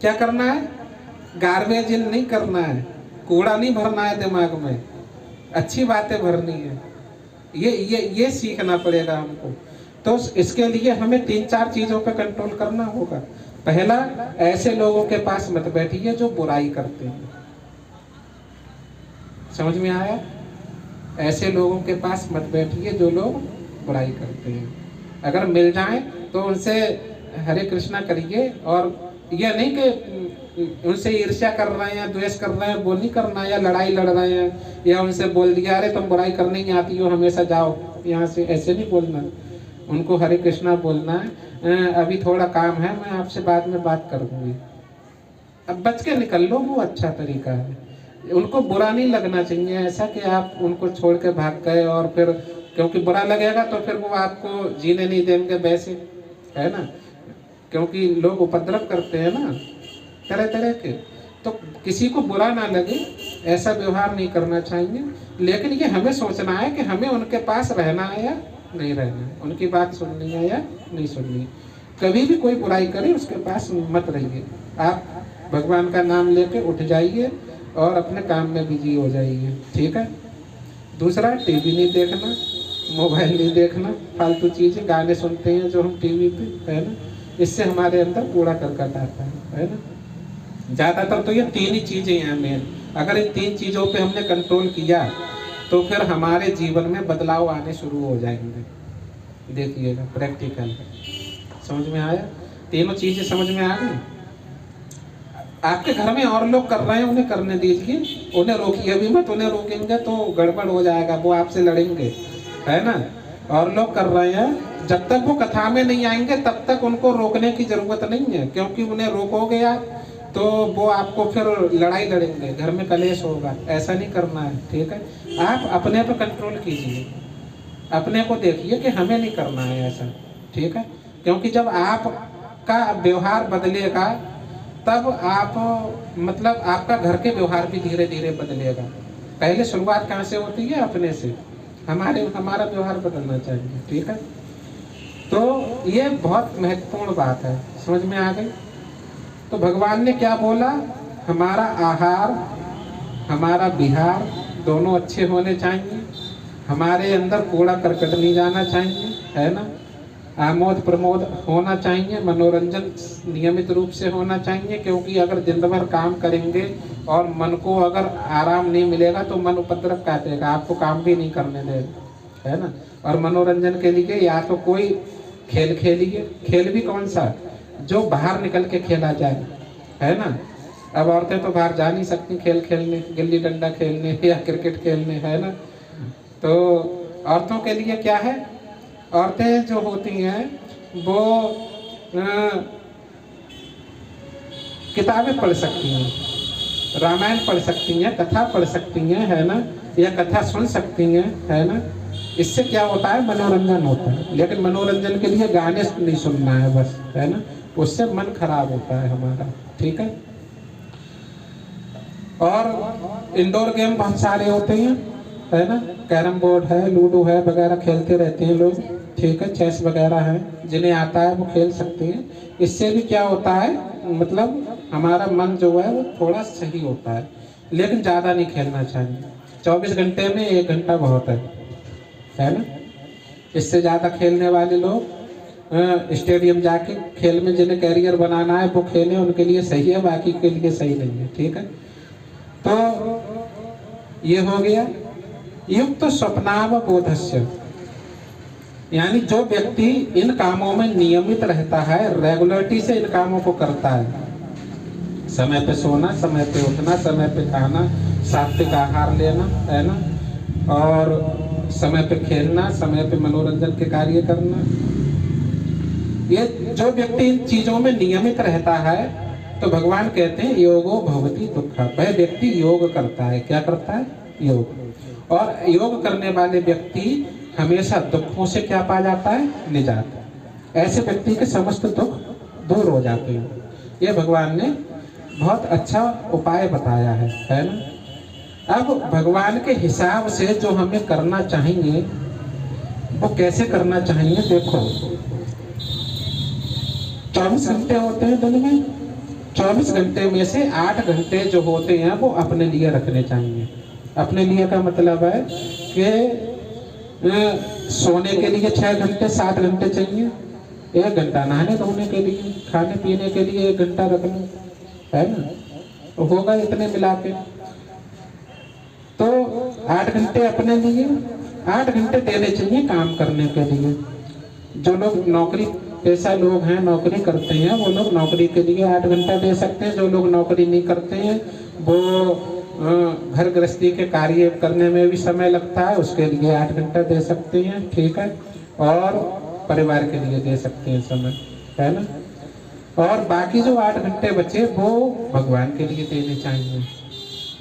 क्या करना है, गार्बेज इन नहीं करना है, कूड़ा नहीं भरना है दिमाग में, अच्छी बातें भरनी है। ये सीखना पड़ेगा हमको। तो इसके लिए हमें 3-4 चीज़ों पे कंट्रोल करना होगा। पहला, ऐसे लोगों के पास मत बैठिए जो बुराई करते हैं। समझ में आया? ऐसे लोगों के पास मत बैठिए जो लोग बुराई करते हैं। अगर मिल जाएं तो उनसे हरे कृष्णा करिए, और यह नहीं कि उनसे ईर्ष्या कर रहे हैं, द्वेष कर रहे हैं, वो नहीं करना, या लड़ाई लड़ रहे हैं, या उनसे बोल दिया अरे तुम बुराई करने नहीं आती हो, हमेशा जाओ यहाँ से, ऐसे नहीं बोलना। उनको हरे कृष्णा बोलना है, अभी थोड़ा काम है, मैं आपसे बाद में बात करूँगी, अब बच के निकल लो, वो अच्छा तरीका है। उनको बुरा नहीं लगना चाहिए ऐसा कि आप उनको छोड़ के भाग गए, और फिर क्योंकि बुरा लगेगा तो फिर वो आपको जीने नहीं देंगे वैसे, है ना। क्योंकि लोग उपद्रव करते हैं ना तरह तरह के। तो किसी को बुरा ना लगे, ऐसा व्यवहार नहीं करना चाहिए। लेकिन ये हमें सोचना है कि हमें उनके पास रहना है या नहीं रहना है, उनकी बात सुननी है या नहीं सुननी है। कभी भी कोई बुराई करे उसके पास मत रहिए, आप भगवान का नाम लेके उठ जाइए और अपने काम में बिजी हो जाइए, ठीक है। दूसरा, टीवी नहीं देखना, मोबाइल नहीं देखना, फालतू चीज़ें, गाने सुनते हैं जो हम टीवी पे, है ना, इससे हमारे अंदर कूड़ा करकट आता है ना। ज़्यादातर तो ये 3 ही चीज़ें हैं मेन। अगर इन 3 चीज़ों पे हमने कंट्रोल किया तो फिर हमारे जीवन में बदलाव आने शुरू हो जाएंगे। देखिएगा प्रैक्टिकल, समझ में आया? तीनों चीज़ें समझ में आ गई? आपके घर में और लोग कर रहे हैं, उन्हें करने दीजिए, उन्हें रोकिए भी मत। उन्हें रोकेंगे तो गड़बड़ हो जाएगा, वो आपसे लड़ेंगे, है ना। और लोग कर रहे हैं, जब तक वो कथा में नहीं आएंगे तब तक उनको रोकने की जरूरत नहीं है, क्योंकि उन्हें रोकोगे आप तो वो आपको फिर लड़ाई लड़ेंगे, घर में कलेश होगा। ऐसा नहीं करना है, ठीक है। आप अपने पर कंट्रोल कीजिए, अपने को देखिए कि हमें नहीं करना है ऐसा, ठीक है। क्योंकि जब आपका व्यवहार बदलेगा तब आप मतलब आपका घर के व्यवहार भी धीरे धीरे बदलेगा। पहले शुरुआत कहाँ से होती है? अपने से। हमारा व्यवहार बदलना चाहिए, ठीक है। तो ये बहुत महत्वपूर्ण बात है, समझ में आ गई? तो भगवान ने क्या बोला? हमारा आहार, हमारा विहार दोनों अच्छे होने चाहिए, हमारे अंदर कूड़ा करकट नहीं जाना चाहिए, है ना। आमोद प्रमोद होना चाहिए, मनोरंजन नियमित रूप से होना चाहिए, क्योंकि अगर दिन भर काम करेंगे और मन को अगर आराम नहीं मिलेगा तो मन उपद्रव काटेगा, आपको काम भी नहीं करने देगा, है ना। और मनोरंजन के लिए या तो कोई खेल खेलिए, खेल भी कौन सा? जो बाहर निकल के खेला जाए, है ना। अब औरतें तो बाहर जा नहीं सकती खेल खेलने, गिल्ली डंडा खेलने या क्रिकेट खेलने, है ना। तो औरतों के लिए क्या है? औरतें जो होती हैं वो किताबें पढ़ सकती हैं, रामायण पढ़ सकती हैं, कथा पढ़ सकती हैं, है ना, या कथा सुन सकती हैं, है ना। इससे क्या होता है? मनोरंजन होता है। लेकिन मनोरंजन के लिए गाने नहीं सुनना है बस, है ना, उससे मन खराब होता है हमारा, ठीक है। और इंडोर गेम बहुत सारे होते हैं, है ना, कैरम बोर्ड है, लूडो है वगैरह खेलते रहते हैं लोग, ठीक है। चेस वगैरह है, जिन्हें आता है वो खेल सकते हैं। इससे भी क्या होता है, मतलब हमारा मन जो है वो थोड़ा सही होता है। लेकिन ज़्यादा नहीं खेलना चाहिए, 24 घंटे में 1 घंटा बहुत है ना। इससे ज़्यादा खेलने वाले लोग स्टेडियम जाके खेल में जिन्हें कैरियर बनाना है वो खेलें, उनके लिए सही है, बाकी के लिए सही नहीं है, ठीक है। तो ये हो गया युक्त स्वप्नावबोधस्य, यानी जो व्यक्ति इन कामों में नियमित रहता है, रेगुलरिटी से इन कामों को करता है, समय पे सोना, समय पे उठना, समय पे खाना, सात्विक आहार लेना, है ना, और समय पे खेलना, समय पे मनोरंजन के कार्य करना, ये जो व्यक्ति इन चीजों में नियमित रहता है तो भगवान कहते हैं योगो भवति दुःखा। वह व्यक्ति योग करता है, क्या करता है? योग। और योग करने वाले व्यक्ति हमेशा दुखों से क्या पा जाता है? निजात। ऐसे व्यक्ति के समस्त दुख दूर हो जाते हैं। ये भगवान ने बहुत अच्छा उपाय बताया है ना। अब भगवान के हिसाब से जो हमें करना चाहिए वो कैसे करना चाहिए? देखो, 24 घंटे होते हैं दिन में, 24 घंटे में से 8 घंटे जो होते हैं वो अपने लिए रखने चाहिए। अपने लिए का मतलब है कि सोने के लिए 6 घंटे 7 घंटे चाहिए, 1 घंटा नहाने धोने के लिए, खाने पीने के लिए 1 घंटा रख लो, है ना, तो होगा इतने मिला के। तो 8 घंटे अपने लिए, 8 घंटे देने चाहिए काम करने के लिए। जो लोग नौकरी पेशा लोग हैं, नौकरी करते हैं, वो लोग नौकरी के लिए 8 घंटा दे सकते हैं। जो लोग नौकरी नहीं करते हैं वो घर गृहस्थी के कार्य करने में भी समय लगता है, उसके लिए 8 घंटा दे सकते हैं, ठीक है। और परिवार के लिए दे सकते हैं समय, है ना। और बाकी जो 8 घंटे बचे वो भगवान के लिए देने चाहिए।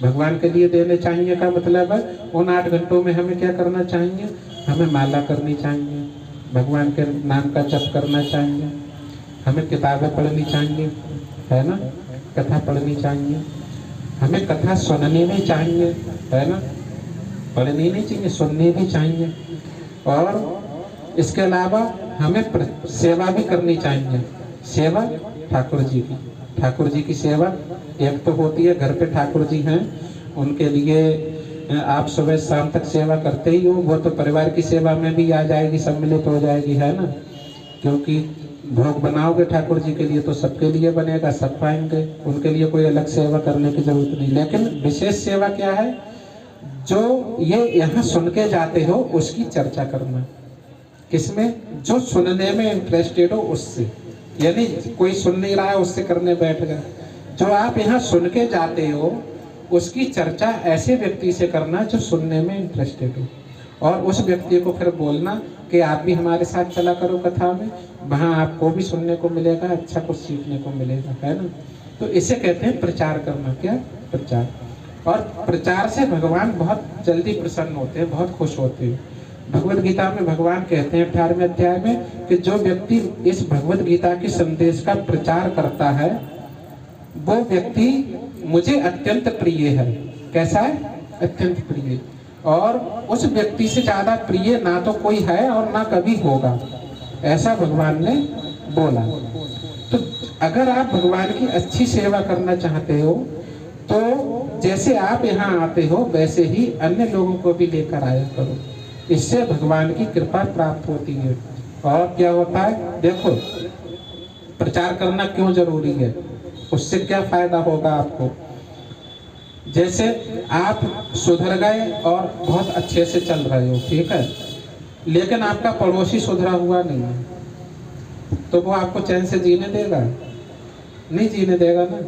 भगवान के लिए देने चाहिए का मतलब है उन 8 घंटों में हमें क्या करना चाहिए? हमें माला करनी चाहिए, भगवान के नाम का जप करना चाहिए, हमें किताबें पढ़नी चाहिए, है ना, कथा पढ़नी चाहिए, हमें कथा सुननी भी चाहिए, है ना, पढ़नी नहीं चाहिए, सुननी भी चाहिए। और इसके अलावा हमें सेवा भी करनी चाहिए। सेवा ठाकुर जी की, ठाकुर जी की सेवा एक तो होती है, घर पे ठाकुर जी हैं, उनके लिए आप सुबह शाम तक सेवा करते ही हो, वो तो परिवार की सेवा में भी आ जाएगी, सम्मिलित हो जाएगी, है ना, क्योंकि भोग बनाओगे ठाकुर जी के लिए तो सबके लिए बनेगा, सब पाएंगे, उनके लिए कोई अलग सेवा करने की जरूरत नहीं। लेकिन विशेष सेवा क्या है, जो ये यहाँ सुन के जाते हो उसकी चर्चा करना। किसमें? जो सुनने में इंटरेस्टेड हो उससे, यानी कोई सुन नहीं रहा है उससे करने बैठ गए। जो आप यहाँ सुन के जाते हो उसकी चर्चा ऐसे व्यक्ति से करना जो सुनने में इंटरेस्टेड हो, और उस व्यक्ति को फिर बोलना कि आप भी हमारे साथ चला करो कथा में, वहाँ आपको भी सुनने को मिलेगा, अच्छा कुछ सीखने को मिलेगा, है ना। तो इसे कहते हैं प्रचार करना। क्या? प्रचार। और प्रचार से भगवान बहुत जल्दी प्रसन्न होते हैं, बहुत खुश होते हैं। भगवत गीता में भगवान कहते हैं 18वें अध्याय में कि जो व्यक्ति इस भगवत गीता के संदेश का प्रचार करता है वो व्यक्ति मुझे अत्यंत प्रिय है। कैसा है? अत्यंत प्रिय। और उस व्यक्ति से ज्यादा प्रिय ना तो कोई है और ना कभी होगा, ऐसा भगवान ने बोला। तो अगर आप भगवान की अच्छी सेवा करना चाहते हो तो जैसे आप यहाँ आते हो वैसे ही अन्य लोगों को भी लेकर आया करो, इससे भगवान की कृपा प्राप्त होती है। और क्या होता है, देखो प्रचार करना क्यों जरूरी है, उससे क्या फायदा होगा आपको। जैसे आप सुधर गए और बहुत अच्छे से चल रहे हो, ठीक है, लेकिन आपका पड़ोसी सुधरा हुआ नहीं है, तो वो आपको चैन से जीने देगा? नहीं जीने देगा ना।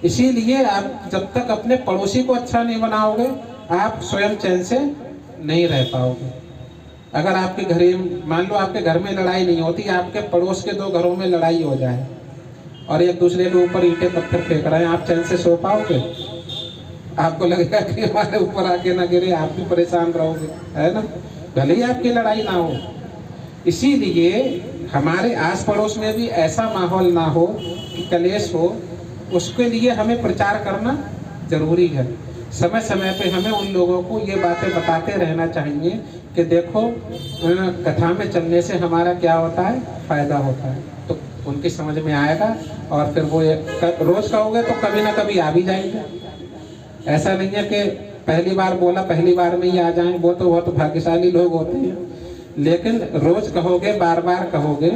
इसीलिए आप जब तक अपने पड़ोसी को अच्छा नहीं बनाओगे आप स्वयं चैन से नहीं रह पाओगे। अगर आपके घर, मान लो आपके घर में लड़ाई नहीं होती, आपके पड़ोस के 2 घरों में लड़ाई हो जाए और एक दूसरे के ऊपर ईंटें पत्थर फेंक रहे हैं, आप चैन से सो पाओगे? आपको लगेगा कि हमारे ऊपर आके ना गिरे, आप भी परेशान रहोगे, है ना, भले ही आपकी लड़ाई ना हो। इसीलिए हमारे आस पड़ोस में भी ऐसा माहौल ना हो कि कलेश हो, उसके लिए हमें प्रचार करना जरूरी है। समय समय पे हमें उन लोगों को ये बातें बताते रहना चाहिए कि देखो कथा में चलने से हमारा क्या होता है, फायदा होता है, तो उनकी समझ में आएगा और फिर वो रोज कहोगे तो कभी ना कभी आ भी जाएंगे। ऐसा नहीं है कि पहली बार बोला पहली बार में ही आ जाएं, वो तो बहुत भाग्यशाली लोग होते हैं, लेकिन रोज कहोगे, बार बार कहोगे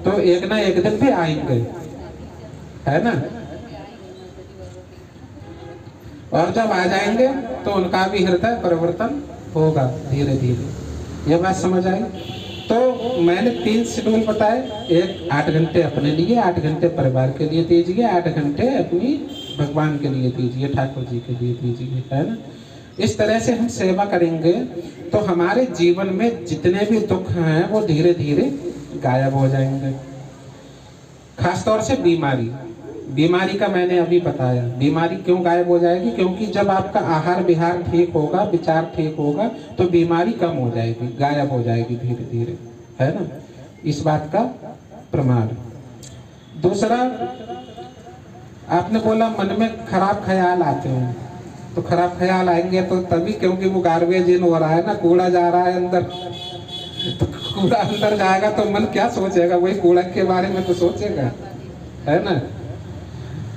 तो एक ना एक दिन भी आएंगे, है ना। और जब आ जाएंगे तो उनका भी हृदय परिवर्तन होगा धीरे धीरे। ये बात समझ आई? तो मैंने 3 शेड्यूल बताए, एक 8 घंटे अपने लिए, 8 घंटे परिवार के लिए दीजिए, 8 घंटे अपनी भगवान के लिए दीजिए, ठाकुर जी के लिए दीजिए, है ना। इस तरह से हम सेवा करेंगे तो हमारे जीवन में जितने भी दुख हैं वो धीरे धीरे गायब हो जाएंगे। खासतौर से बीमारी का मैंने अभी बताया। बीमारी क्यों गायब हो जाएगी? क्योंकि जब आपका आहार विहार ठीक होगा, विचार ठीक होगा तो बीमारी कम हो जाएगी, गायब हो जाएगी धीरे धीरे, है ना। इस बात का प्रमाण। दूसरा, आपने बोला मन में खराब ख्याल आते हैं, तो खराब ख्याल आएंगे तो तभी, क्योंकि वो गार्बेज इन हो रहा है ना, कूड़ा जा रहा है अंदर, तो कूड़ा अंदर जाएगा तो मन क्या सोचेगा, वही कूड़ा के बारे में तो सोचेगा, है ना।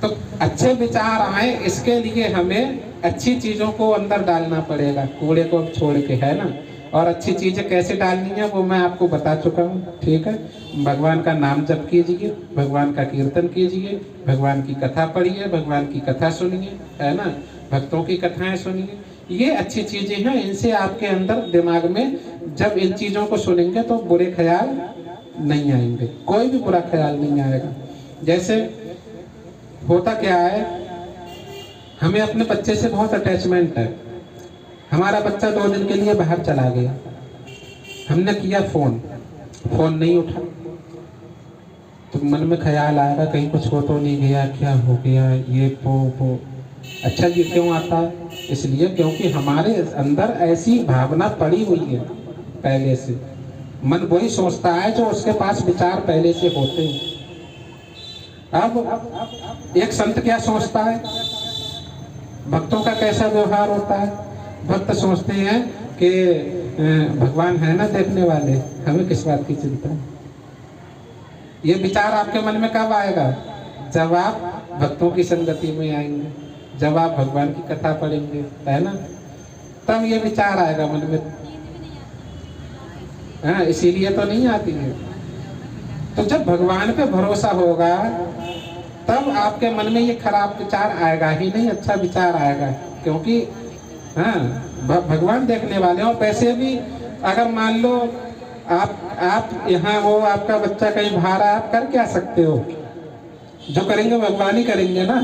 तो अच्छे विचार आए इसके लिए हमें अच्छी चीजों को अंदर डालना पड़ेगा, कूड़े को छोड़ के, है ना। और अच्छी चीजें कैसे डालनी है वो मैं आपको बता चुका हूँ, ठीक है। भगवान का नाम जप कीजिए, भगवान का कीर्तन कीजिए, भगवान की कथा पढ़िए, भगवान की कथा सुनिए, है ना, भक्तों की कथाएं सुनिए। ये अच्छी चीजें हैं, इनसे आपके अंदर दिमाग में जब इन चीजों को सुनेंगे तो बुरे ख्याल नहीं आएंगे, कोई भी बुरा ख्याल नहीं आएगा। जैसे होता क्या है, हमें अपने बच्चे से बहुत अटैचमेंट है। हमारा बच्चा 2 दिन के लिए बाहर चला गया, हमने किया फोन नहीं उठा, तो मन में ख्याल आएगा कहीं कुछ हो तो नहीं गया, क्या हो गया, ये वो। अच्छा, ये क्यों आता है? इसलिए क्योंकि हमारे अंदर ऐसी भावना पड़ी हुई है पहले से। मन वही सोचता है जो उसके पास विचार पहले से होते हैं। अब एक संत क्या सोचता है भक्तों का कैसा व्यवहार होता है? भक्त सोचते हैं कि भगवान है ना देखने वाले, हमें किस बात की चिंता है। ये विचार आपके मन में कब आएगा? जब आप भक्तों की संगति में आएंगे, जब आप भगवान की कथा पढ़ेंगे, है ना, तब ये विचार आएगा मन में। हाँ, इसीलिए तो नहीं आती है। तो जब भगवान पे भरोसा होगा तब आपके मन में ये खराब विचार आएगा ही नहीं, अच्छा विचार आएगा। क्योंकि हाँ, भगवान देखने वाले हो। पैसे भी अगर मान लो आप यहाँ हो, आपका बच्चा कहीं बाहर है, आप कर क्या सकते हो? जो करेंगे भगवान ही करेंगे ना।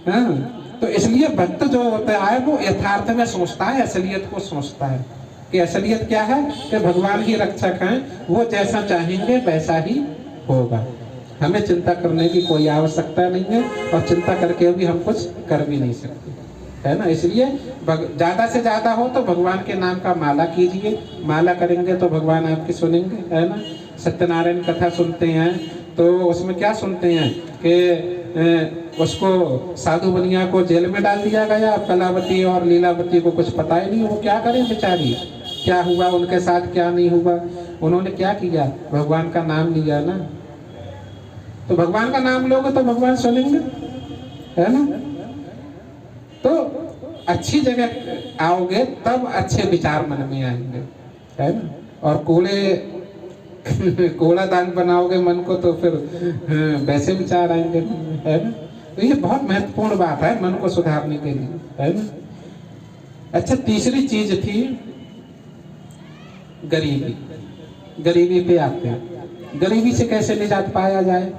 हाँ, तो इसलिए भक्त जो होता है वो यथार्थ में सोचता है, असलियत को सोचता है कि असलियत क्या है, कि भगवान ही रक्षक हैं, वो जैसा चाहेंगे वैसा ही होगा। हमें चिंता करने की कोई आवश्यकता नहीं है, और चिंता करके भी हम कुछ कर भी नहीं सकते, है ना। इसलिए ज्यादा से ज्यादा हो तो भगवान के नाम का माला कीजिए। माला करेंगे तो भगवान आपकी सुनेंगे, है ना। सत्यनारायण कथा सुनते हैं तो उसमें क्या सुनते हैं कि उसको साधु बनिया को जेल में डाल दिया गया, कलावती और लीलावती को कुछ पता ही नहीं, वो क्या करें बेचारी, क्या हुआ उनके साथ क्या नहीं हुआ। उन्होंने क्या किया? भगवान का नाम लिया ना। तो भगवान का नाम लोगे तो भगवान सुनेंगे, है ना। तो अच्छी जगह आओगे तब अच्छे विचार मन में आएंगे, है ना। और कूड़ा दान बनाओगे मन को तो फिर वैसे विचार आएंगे, है ना। तो ये बहुत महत्वपूर्ण बात है मन को सुधारने के लिए, है ना। अच्छा, तीसरी चीज थी गरीबी। गरीबी पे आते हैं। गरीबी से कैसे निजात पाया जाए?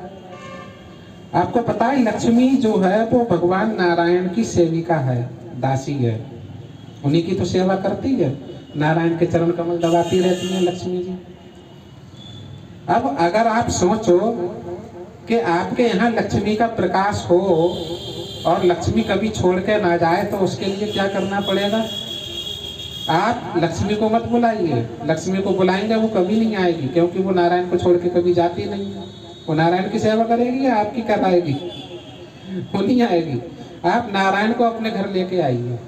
आपको पता है लक्ष्मी जो है वो भगवान नारायण की सेविका है, दासी है, उन्हीं की तो सेवा करती है। नारायण के चरण कमल दबाती रहती है लक्ष्मी जी। अब अगर आप सोचो कि आपके यहाँ लक्ष्मी का प्रकाश हो और लक्ष्मी कभी छोड़ के ना जाए, तो उसके लिए क्या करना पड़ेगा? आप लक्ष्मी को मत बुलाइए। लक्ष्मी को बुलाएंगे वो कभी नहीं आएगी, क्योंकि वो नारायण को छोड़ के कभी जाती नहीं है। वो नारायण की सेवा करेगी या आपकी कराएगी? वो नहीं आएगी। आप नारायण को अपने घर लेके आइए।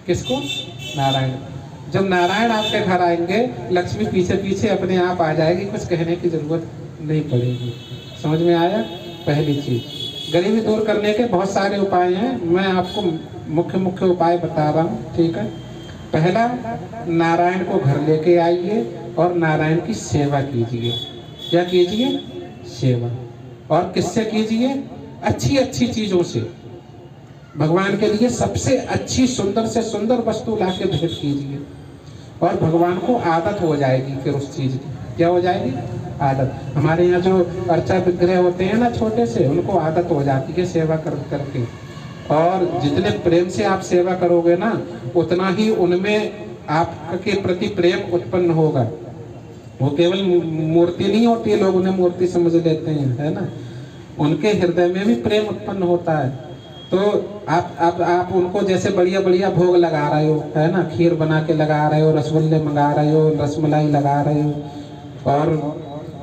किसको? नारायण। जब नारायण आपके घर आएंगे, लक्ष्मी पीछे पीछे अपने आप आ जाएगी, कुछ कहने की जरूरत नहीं पड़ेगी। समझ में आया? पहली चीज। गरीबी दूर करने के बहुत सारे उपाय हैं, मैं आपको मुख्य मुख्य उपाय बता रहा हूँ, ठीक है। पहला, नारायण को घर लेके आइए और नारायण की सेवा कीजिए। क्या कीजिए? सेवा। और किससे कीजिए? अच्छी अच्छी चीजों से। भगवान के लिए सबसे अच्छी सुंदर से सुंदर वस्तु लाके भेंट कीजिए, और भगवान को आदत हो जाएगी फिर उस चीज की। क्या हो जाएगी? आदत। हमारे यहाँ जो अर्चा विग्रह होते हैं ना छोटे से, उनको आदत हो जाती है सेवा कर करके। और जितने प्रेम से आप सेवा करोगे ना, उतना ही उनमें आपके प्रति प्रेम उत्पन्न होगा। वो केवल मूर्ति नहीं होती है, लोग उन्हें मूर्ति समझ लेते हैं, है ना। उनके हृदय में भी प्रेम उत्पन्न होता है। तो आप उनको जैसे बढ़िया बढ़िया भोग लगा रहे हो, है ना, खीर बना के लगा रहे हो, रसगुल्ले मंगा रहे हो, रसमलाई लगा रहे हो, और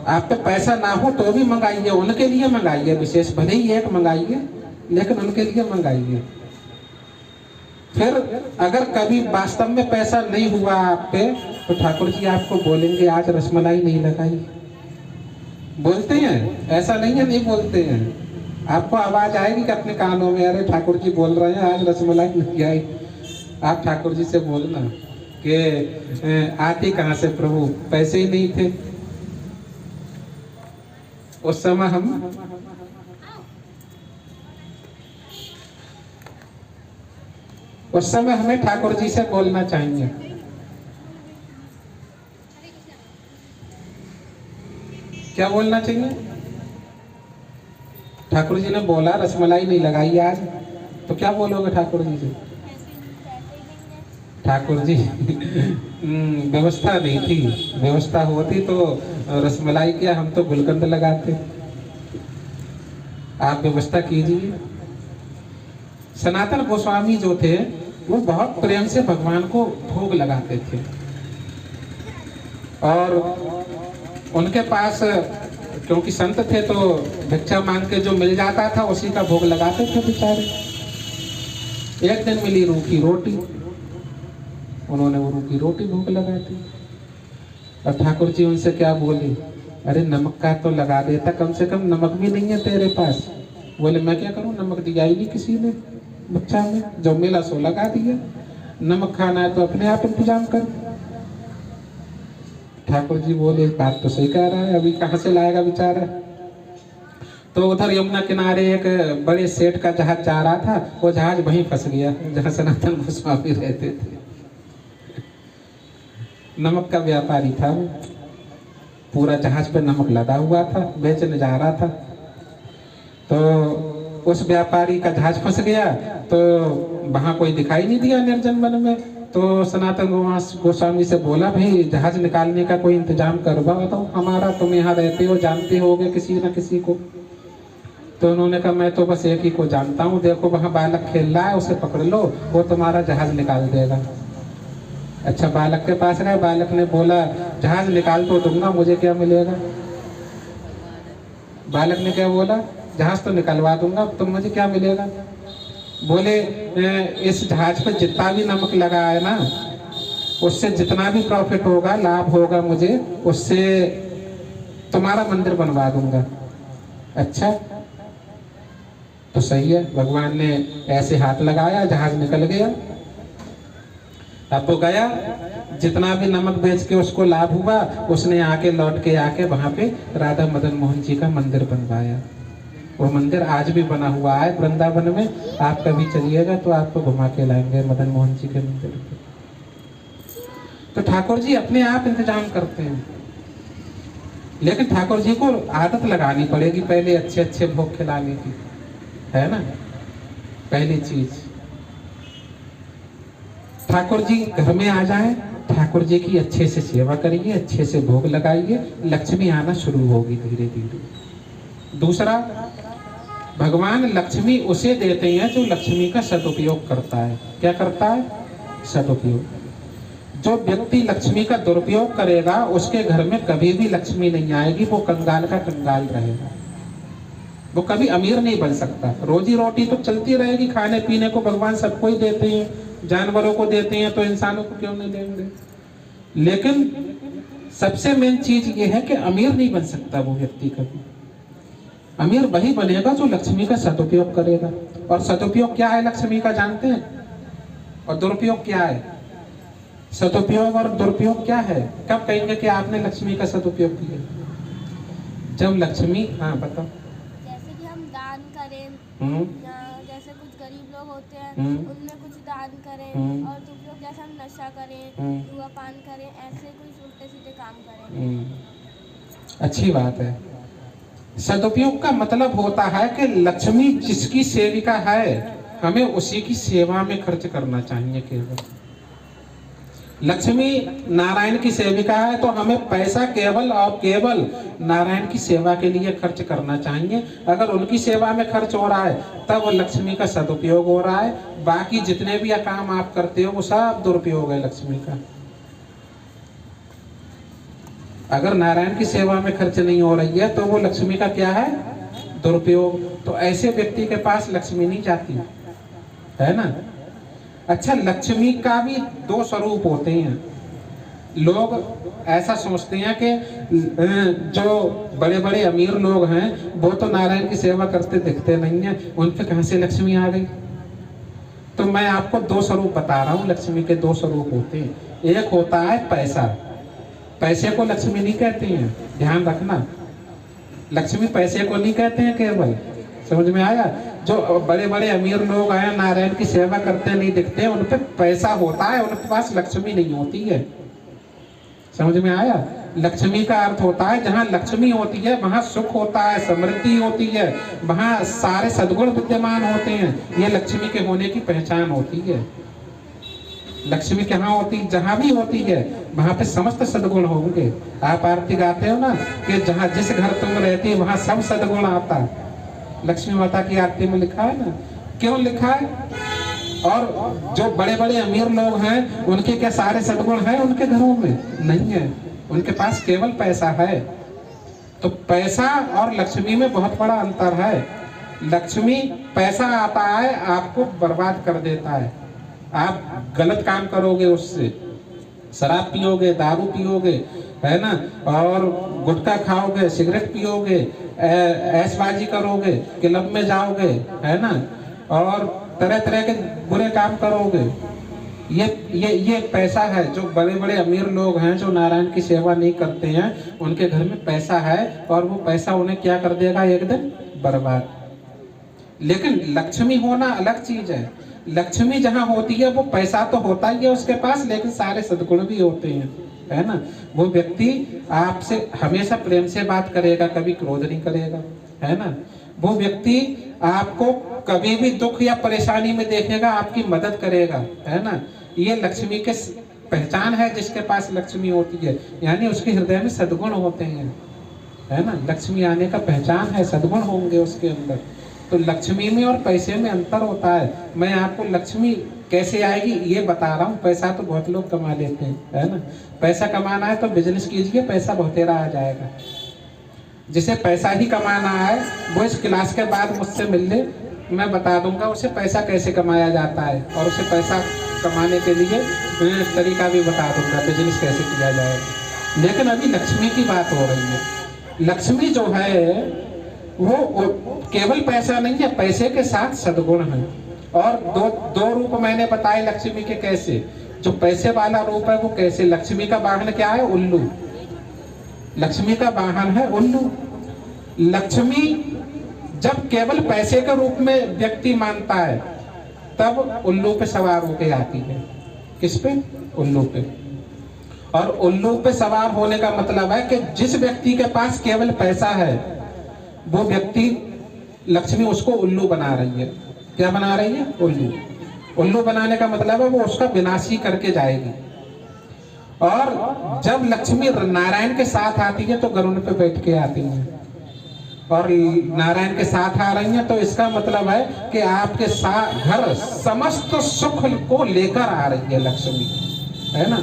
आप पे पैसा ना हो तो भी मंगाइए, उनके लिए मंगाइए विशेष, भले ही एक मंगाइए लेकिन उनके लिए मंगाइए। फिर अगर कभी वास्तव में पैसा नहीं हुआ आप पे, तो ठाकुर जी आपको बोलेंगे आज रसमलाई नहीं लगाई। बोलते हैं, ऐसा नहीं है नहीं बोलते हैं। आपको आवाज आएगी कि अपने कानों में, अरे ठाकुर जी बोल रहे हैं आज रसमलाई नहीं आई। आप ठाकुर जी से बोलना कि आती कहाँ से प्रभु, पैसे ही नहीं थे। उस समय हमें ठाकुर जी से बोलना चाहिए। क्या बोलना चाहिए? ठाकुर जी ने बोला रसमलाई नहीं लगाई आज, तो क्या बोलोगे ठाकुर जी से? ठाकुर जी व्यवस्था नहीं थी, व्यवस्था होती तो रसमलाई क्या, हम तो गुलकंद लगाते। आप व्यवस्था कीजिए। सनातन गोस्वामी जो थे वो बहुत प्रेम से भगवान को भोग लगाते थे, और उनके पास क्योंकि संत थे तो भिक्षा मांग के जो मिल जाता था उसी का भोग लगाते थे बेचारे। एक दिन मिली रूखी रोटी, उन्होंने वो रूखी रोटी भूख लगा दी। और ठाकुर जी उनसे क्या बोले, अरे नमक का तो लगा देता, कम से कम नमक भी नहीं है तेरे पास। बोले मैं क्या करूं, नमक दिया ही नहीं किसी ने बच्चा में, जो मिला सो लगा दिया। नमक खाना है तो अपने आप इंतजाम कर। ठाकुर जी बोले बात तो सही कह रहा है, अभी कहाँ से लाएगा बेचारा। तो उधर यमुना किनारे एक बड़े सेठ का जहाज जा रहा था, वो जहाज वहीं फंस गया जहाँ सनातन गोस्वामी रहते थे। नमक का व्यापारी था, पूरा जहाज पे नमक लदा हुआ था, बेचने जा रहा था। तो उस व्यापारी का जहाज फंस गया, तो वहां कोई दिखाई नहीं दिया निर्जन वन में। तो सनातन गोस्वामी से बोला, भाई जहाज निकालने का कोई इंतजाम करवा दो हमारा, तुम यहाँ रहते हो, जानते होगे किसी न किसी को। तो उन्होंने कहा मैं तो बस एक ही को जानता हूँ, देखो वहाँ बालक खेल रहा है, उसे पकड़ लो, वो तुम्हारा जहाज निकाल देगा। अच्छा, बालक के पास गए, बालक ने बोला जहाज निकाल तो दूंगा, मुझे क्या मिलेगा। बालक ने क्या बोला, जहाज तो निकलवा दूंगा, तुम मुझे क्या मिलेगा। बोले इस जहाज पे जितना भी नमक लगा है ना, उससे जितना भी प्रॉफिट होगा, लाभ होगा मुझे, उससे तुम्हारा मंदिर बनवा दूंगा। अच्छा तो सही है। भगवान ने ऐसे हाथ लगाया, जहाज निकल गया। अब वो गया, जितना भी नमक बेच के उसको लाभ हुआ, उसने आके लौट के आके वहां पे राधा मदन मोहन जी का मंदिर बनवाया। वो मंदिर आज भी बना हुआ है वृंदावन में। आप कभी चलिएगा तो आपको घुमा के लाएंगे मदन मोहन जी के मंदिर पे। तो ठाकुर जी अपने आप इंतजाम करते हैं, लेकिन ठाकुर जी को आदत लगानी पड़ेगी पहले अच्छे अच्छे भोग खिलाने की, है ना। पहली चीज ठाकुर जी घर में आ जाए, ठाकुर जी की अच्छे से सेवा करिए, अच्छे से भोग लगाइए, लक्ष्मी आना शुरू होगी धीरे धीरे। दूसरा, भगवान लक्ष्मी उसे देते हैं जो लक्ष्मी का सदुपयोग करता है। क्या करता है, सदुपयोग। जो व्यक्ति लक्ष्मी का दुरुपयोग करेगा, उसके घर में कभी भी लक्ष्मी नहीं आएगी, वो कंगाल का कंगाल रहेगा, वो कभी अमीर नहीं बन सकता। रोजी रोटी तो चलती रहेगी, खाने पीने को भगवान सबको ही देते हैं, जानवरों को देते हैं, तो इंसानों को क्यों नहीं देंगे। लेकिन सबसे मेन चीज ये है कि अमीर नहीं बन सकता वो व्यक्ति कभी। अमीर वही बनेगा जो लक्ष्मी का सदुपयोग करेगा। और सदुपयोग क्या है लक्ष्मी का, जानते हैं? और दुरुपयोग क्या है? सदुपयोग और दुरुपयोग क्या है? कब कहेंगे कि आपने लक्ष्मी का सदुपयोग किया? जब लक्ष्मी, हाँ बताओ। जैसे कि हम दान करें, या जैसे कुछ गरीब लोग होते हैं उनमें कुछ दान करें, और दुरुपयोग जैसे हम नशा करें, धुआंपान करें, ऐसे कुछ उल्टे सीधे काम करें। अच्छी बात है। सदुपयोग का मतलब होता है कि लक्ष्मी जिसकी सेविका है, हमें उसी की सेवा में खर्च करना चाहिए। केवल लक्ष्मी नारायण की सेविका है तो हमें पैसा केवल और केवल नारायण की सेवा के लिए खर्च करना चाहिए। अगर उनकी सेवा में खर्च हो रहा है तब लक्ष्मी का सदुपयोग हो रहा है। बाकी जितने भी काम आप करते हो वो सब दुरुपयोग है लक्ष्मी का। अगर नारायण की सेवा में खर्च नहीं हो रही है तो वो लक्ष्मी का क्या है, दुरुपयोग। तो ऐसे व्यक्ति के पास लक्ष्मी नहीं जाती है ना। अच्छा, लक्ष्मी का भी दो स्वरूप होते हैं। लोग ऐसा सोचते हैं कि जो बड़े बड़े अमीर लोग हैं वो तो नारायण की सेवा करते दिखते नहीं हैं, उन पे कहां से लक्ष्मी आ गई। तो मैं आपको दो स्वरूप बता रहा हूं। लक्ष्मी के दो स्वरूप होते हैं। एक होता है पैसा। पैसे को लक्ष्मी नहीं कहते हैं, ध्यान रखना। लक्ष्मी पैसे को नहीं कहते हैं केवल, समझ में आया। जो बड़े बड़े अमीर लोग आए नारायण की सेवा करते नहीं दिखते, उन पे पैसा होता है, उनके पास लक्ष्मी नहीं होती है। समझ में आया। लक्ष्मी का अर्थ होता है जहाँ लक्ष्मी होती है वहाँ सुख होता है, समृद्धि होती है, वहाँ सारे सद्गुण विद्यमान होते हैं। ये लक्ष्मी के होने की पहचान होती है। लक्ष्मी कहाँ होती, जहाँ भी होती है वहाँ पे समस्त सद्गुण होंगे। आप आरती गाते हो ना कि जहाँ जिस घर तुम रहती है वहाँ सब सद्गुण आता है। लक्ष्मी माता की आरती में लिखा है ना, क्यों लिखा है। और जो बड़े बड़े अमीर लोग हैं उनके क्या सारे सद्गुण हैं उनके घरों में? नहीं है, उनके पास केवल पैसा है। तो पैसा और लक्ष्मी में बहुत बड़ा अंतर है। लक्ष्मी पैसा आता है आपको बर्बाद कर देता है। आप गलत काम करोगे, उससे शराब पियोगे, दारू पियोगे, है ना, और गुटखा खाओगे, सिगरेट पियोगे, ऐशबाजी करोगे, क्लब में जाओगे, है ना, और तरह तरह के बुरे काम करोगे। ये पैसा है। जो बड़े बड़े अमीर लोग हैं जो नारायण की सेवा नहीं करते हैं, उनके घर में पैसा है और वो पैसा उन्हें क्या कर देगा, एक दिन बर्बाद। लेकिन लक्ष्मी होना अलग चीज है। लक्ष्मी जहाँ होती है वो पैसा तो होता ही है उसके पास, लेकिन सारे सद्गुण भी होते हैं, है ना। वो व्यक्ति आपसे हमेशा प्रेम से बात करेगा, कभी क्रोध नहीं करेगा, है ना। वो व्यक्ति आपको कभी भी दुख या परेशानी में देखेगा, आपकी मदद करेगा, है ना। ये लक्ष्मी के पहचान है। जिसके पास लक्ष्मी होती है यानी उसके हृदय में सद्गुण होते हैं, है ना। लक्ष्मी आने का पहचान है, सद्गुण होंगे उसके अंदर। तो लक्ष्मी में और पैसे में अंतर होता है। मैं आपको लक्ष्मी कैसे आएगी ये बता रहा हूँ। पैसा तो बहुत लोग कमा लेते हैं, है ना। पैसा कमाना है तो बिजनेस कीजिए, पैसा बहुतेरा आ जाएगा। जिसे पैसा ही कमाना है वो इस क्लास के बाद मुझसे मिल ले, मैं बता दूंगा उसे पैसा कैसे कमाया जाता है, और उसे पैसा कमाने के लिए तरीका भी बता दूंगा, बिजनेस कैसे किया जाएगा। लेकिन अभी लक्ष्मी की बात हो रही है। लक्ष्मी जो है वो केवल पैसा नहीं है, पैसे के साथ सद्गुण है। और दो रूप मैंने बताए लक्ष्मी के कैसे। जो पैसे वाला रूप है वो कैसे, लक्ष्मी का वाहन क्या है, उल्लू। लक्ष्मी का वाहन है उल्लू। लक्ष्मी जब केवल पैसे के रूप में व्यक्ति मानता है तब उल्लू पे सवार होके आती है। किस पे, उल्लू पे। और उल्लू पे सवार होने का मतलब है कि जिस व्यक्ति के पास केवल पैसा है वो व्यक्ति, लक्ष्मी उसको उल्लू बना रही है। क्या बना रही है, उल्लू। उल्लू बनाने का मतलब है वो उसका विनाश ही करके जाएगी। और जब लक्ष्मी नारायण के साथ आती है तो गरुड़ पे बैठ के आती है, और नारायण के साथ आ रही है तो इसका मतलब है कि आपके साथ घर समस्त सुख को लेकर आ रही है लक्ष्मी, है ना।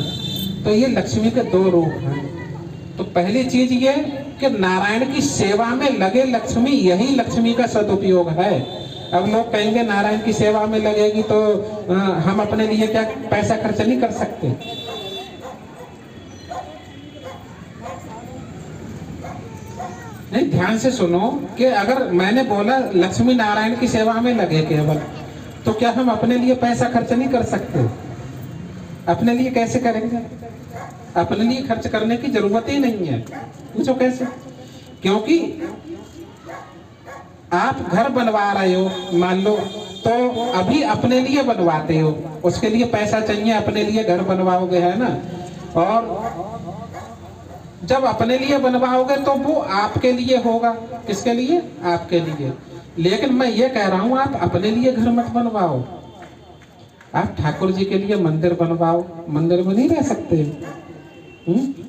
तो ये लक्ष्मी के दो रूप हैं। तो पहली चीज ये कि नारायण की सेवा में लगे लक्ष्मी, यही लक्ष्मी का सदुपयोग है। अब लोग कहेंगे नारायण की सेवा में लगेगी तो हम अपने लिए क्या पैसा खर्च नहीं कर सकते। नहीं, ध्यान से सुनो कि अगर मैंने बोला लक्ष्मी नारायण की सेवा में लगे केवल, तो क्या हम अपने लिए पैसा खर्च नहीं कर सकते? अपने लिए कैसे करेंगे? अपने लिए खर्च करने की जरूरत ही नहीं है। पूछो कैसे? क्योंकि आप घर बनवा रहे हो मान लो, तो अभी अपने लिए बनवाते हो, उसके लिए पैसा चाहिए, अपने लिए घर बनवाओगे, है ना। और जब अपने लिए बनवाओगे तो वो आपके लिए होगा। किसके लिए? आपके लिए। लेकिन मैं ये कह रहा हूं आप अपने लिए घर मत बनवाओ, आप ठाकुर जी के लिए मंदिर बनवाओ। मंदिर में नहीं रह सकते।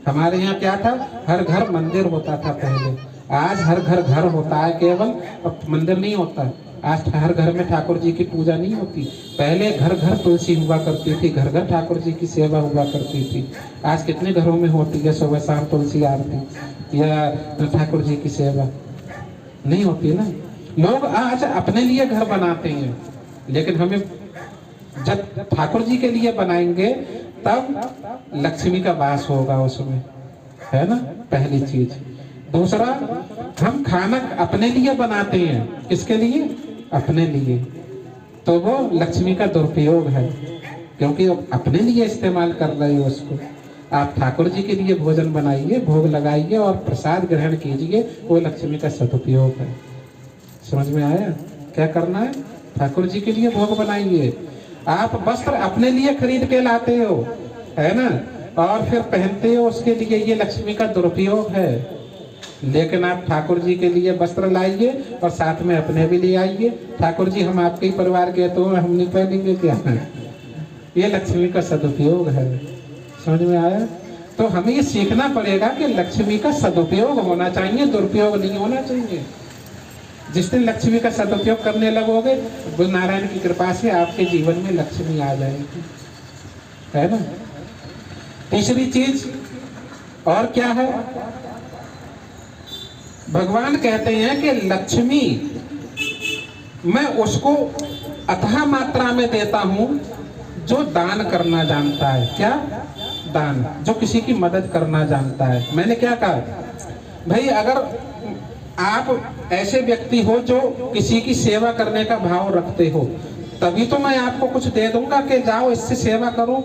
हमारे यहाँ क्या था, हर घर मंदिर होता था पहले। आज हर घर घर होता है केवल, अब मंदिर नहीं होता। आज हर घर में ठाकुर जी की पूजा नहीं होती। पहले घर घर तुलसी हुआ करती थी, घर घर ठाकुर जी की सेवा हुआ करती थी। आज कितने घरों में होती है सुबह शाम तुलसी आरती या ठाकुर जी की सेवा? नहीं होती ना। लोग आज अपने लिए घर बनाते हैं, लेकिन हमें जब ठाकुर जी के लिए बनाएंगे तब लक्ष्मी का वास होगा उसमें, है ना, पहली चीज। दूसरा, हम खाना अपने लिए बनाते हैं। किसके लिए? अपने लिए। तो वो लक्ष्मी का दुरुपयोग है, क्योंकि अपने लिए इस्तेमाल कर रहे हो उसको। आप ठाकुर जी के लिए भोजन बनाइए, भोग लगाइए और प्रसाद ग्रहण कीजिए, वो लक्ष्मी का सदुपयोग है। समझ में आया? क्या करना है? ठाकुर जी के लिए भोग बनाइए। आप वस्त्र अपने लिए खरीद के लाते हो, है ना, और फिर पहनते हो उसके लिए, ये लक्ष्मी का दुरुपयोग है। लेकिन आप ठाकुर जी के लिए वस्त्र लाइए और साथ में अपने भी ले आइए। ठाकुर जी हम आपके ही परिवार के तो हम नहीं पहनेंगे क्या? ये लक्ष्मी का सदुपयोग है। समझ में आया? तो हमें ये सीखना पड़ेगा कि लक्ष्मी का सदुपयोग होना चाहिए, दुरुपयोग नहीं होना चाहिए। जिस दिन लक्ष्मी का सदुपयोग करने लगोगे, वो नारायण की कृपा से आपके जीवन में लक्ष्मी आ जाएगी, है ना। तीसरी चीज और क्या है? मैं उसको अथाह मात्रा में देता हूँ जो दान करना जानता है। क्या? दान। जो किसी की मदद करना जानता है। मैंने क्या कहा भाई, अगर आप ऐसे व्यक्ति हो जो किसी की सेवा करने का भाव रखते हो, तभी तो मैं आपको कुछ दे दूंगा कि जाओ इससे सेवा करो।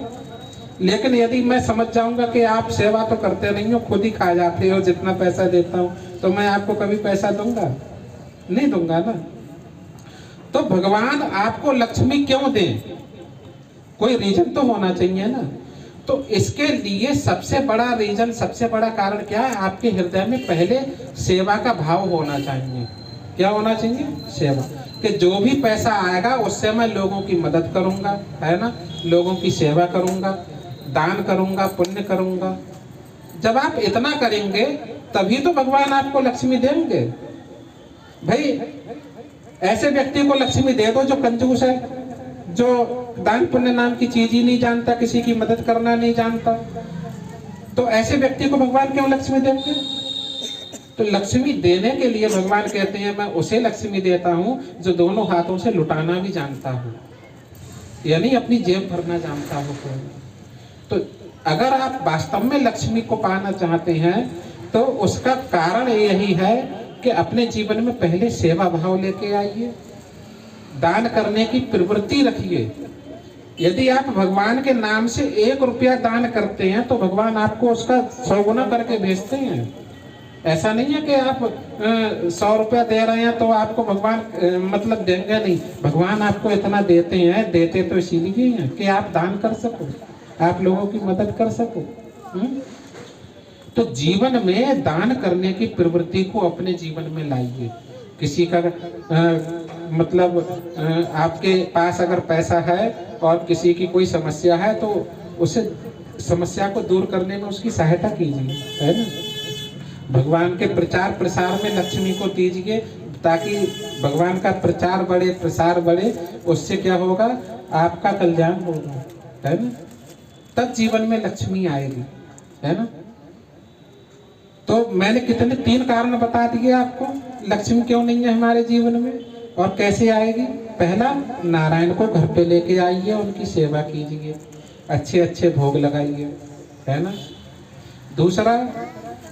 लेकिन यदि मैं समझ जाऊंगा कि आप सेवा तो करते नहीं हो, खुद ही खा जाते हो जितना पैसा देता हूं, तो मैं आपको कभी पैसा दूंगा? नहीं दूंगा ना। तो भगवान आपको लक्ष्मी क्यों दें? कोई रीजन तो होना चाहिए ना। तो इसके लिए सबसे बड़ा रीजन, सबसे बड़ा कारण क्या है? आपके हृदय में पहले सेवा का भाव होना चाहिए। क्या होना चाहिए? सेवा। कि जो भी पैसा आएगा उससे मैं लोगों की मदद करूंगा, है ना, लोगों की सेवा करूंगा, दान करूंगा, पुण्य करूंगा। जब आप इतना करेंगे तभी तो भगवान आपको लक्ष्मी देंगे। भाई ऐसे व्यक्ति को लक्ष्मी दे दो जो कंजूस है, जो दान पुण्य नाम की चीज ही नहीं जानता, किसी की मदद करना नहीं जानता, तो ऐसे व्यक्ति को भगवान क्यों लक्ष्मी देंगे? तो लक्ष्मी देने के लिए भगवान कहते हैं मैं उसे लक्ष्मी देता हूं जो दोनों हाथों से लुटाना भी जानता हूं, यानी अपनी जेब भरना जानता हो। तो अगर आप वास्तव में लक्ष्मी को पाना चाहते हैं तो उसका कारण यही है कि अपने जीवन में पहले सेवा भाव लेके आइए, दान करने की प्रवृत्ति रखिए। यदि आप भगवान के नाम से 1 रुपया दान करते हैं तो भगवान आपको उसका 100 गुना करके भेजते हैं। ऐसा नहीं है कि आप 100 रुपया दे रहे हैं तो आपको भगवान मतलब देंगे नहीं। भगवान आपको इतना देते हैं, देते तो इसीलिए हैं कि आप दान कर सको, आप लोगों की मदद कर सको। तो जीवन में दान करने की प्रवृत्ति को अपने जीवन में लाइए। किसी का मतलब आपके पास अगर पैसा है और किसी की कोई समस्या है तो उसे समस्या को दूर करने में उसकी सहायता कीजिए, है ना। भगवान के प्रचार प्रसार में लक्ष्मी को दीजिए ताकि भगवान का प्रचार बढ़े, प्रसार बढ़े। उससे क्या होगा? आपका कल्याण होगा, है ना। तब जीवन में लक्ष्मी आएगी, है ना। तो मैंने कितने 3 कारण बता दिए आपको लक्ष्मी क्यों नहीं है हमारे जीवन में और कैसे आएगी। पहला, नारायण को घर पे लेके आइए, उनकी सेवा कीजिए, अच्छे अच्छे भोग लगाइए, है ना। दूसरा,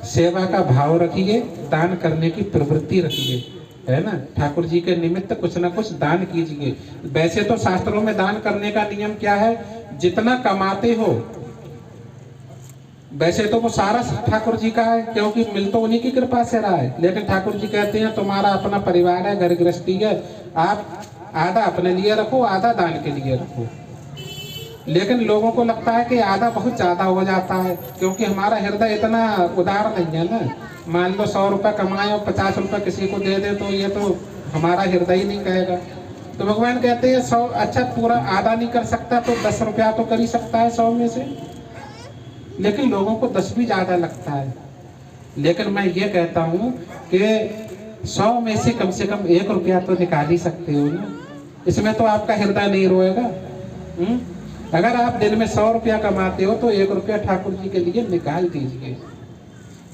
सेवा का भाव रखिए, दान करने की प्रवृत्ति रखिए, है ना। ठाकुर जी के निमित्त कुछ ना कुछ दान कीजिए। वैसे तो शास्त्रों में दान करने का नियम क्या है? जितना कमाते हो, वैसे तो वो सारा ठाकुर जी का है क्योंकि मिल तो उन्हीं की कृपा से रहा है। लेकिन ठाकुर जी कहते हैं तुम्हारा अपना परिवार है, घर गृहस्थी है, आप आधा अपने लिए रखो, आधा दान के लिए रखो। लेकिन लोगों को लगता है कि आधा बहुत ज्यादा हो जाता है क्योंकि हमारा हृदय इतना उदार नहीं है ना। मान लो 100 रुपया कमाए और 50 रुपया किसी को दे दे तो ये तो हमारा हृदय ही नहीं कहेगा। तो भगवान कहते हैं 100, अच्छा पूरा आधा नहीं कर सकता तो 10 रुपया तो कर ही सकता है 100 में से। लेकिन लोगों को 10 भी ज्यादा लगता है। लेकिन मैं ये कहता हूँ कि 100 में से कम 1 रुपया तो निकाल ही सकते हो ना। इसमें तो आपका हृदय नहीं रोएगा। अगर आप दिन में 100 रुपया कमाते हो तो 1 रुपया ठाकुर जी के लिए निकाल दीजिए।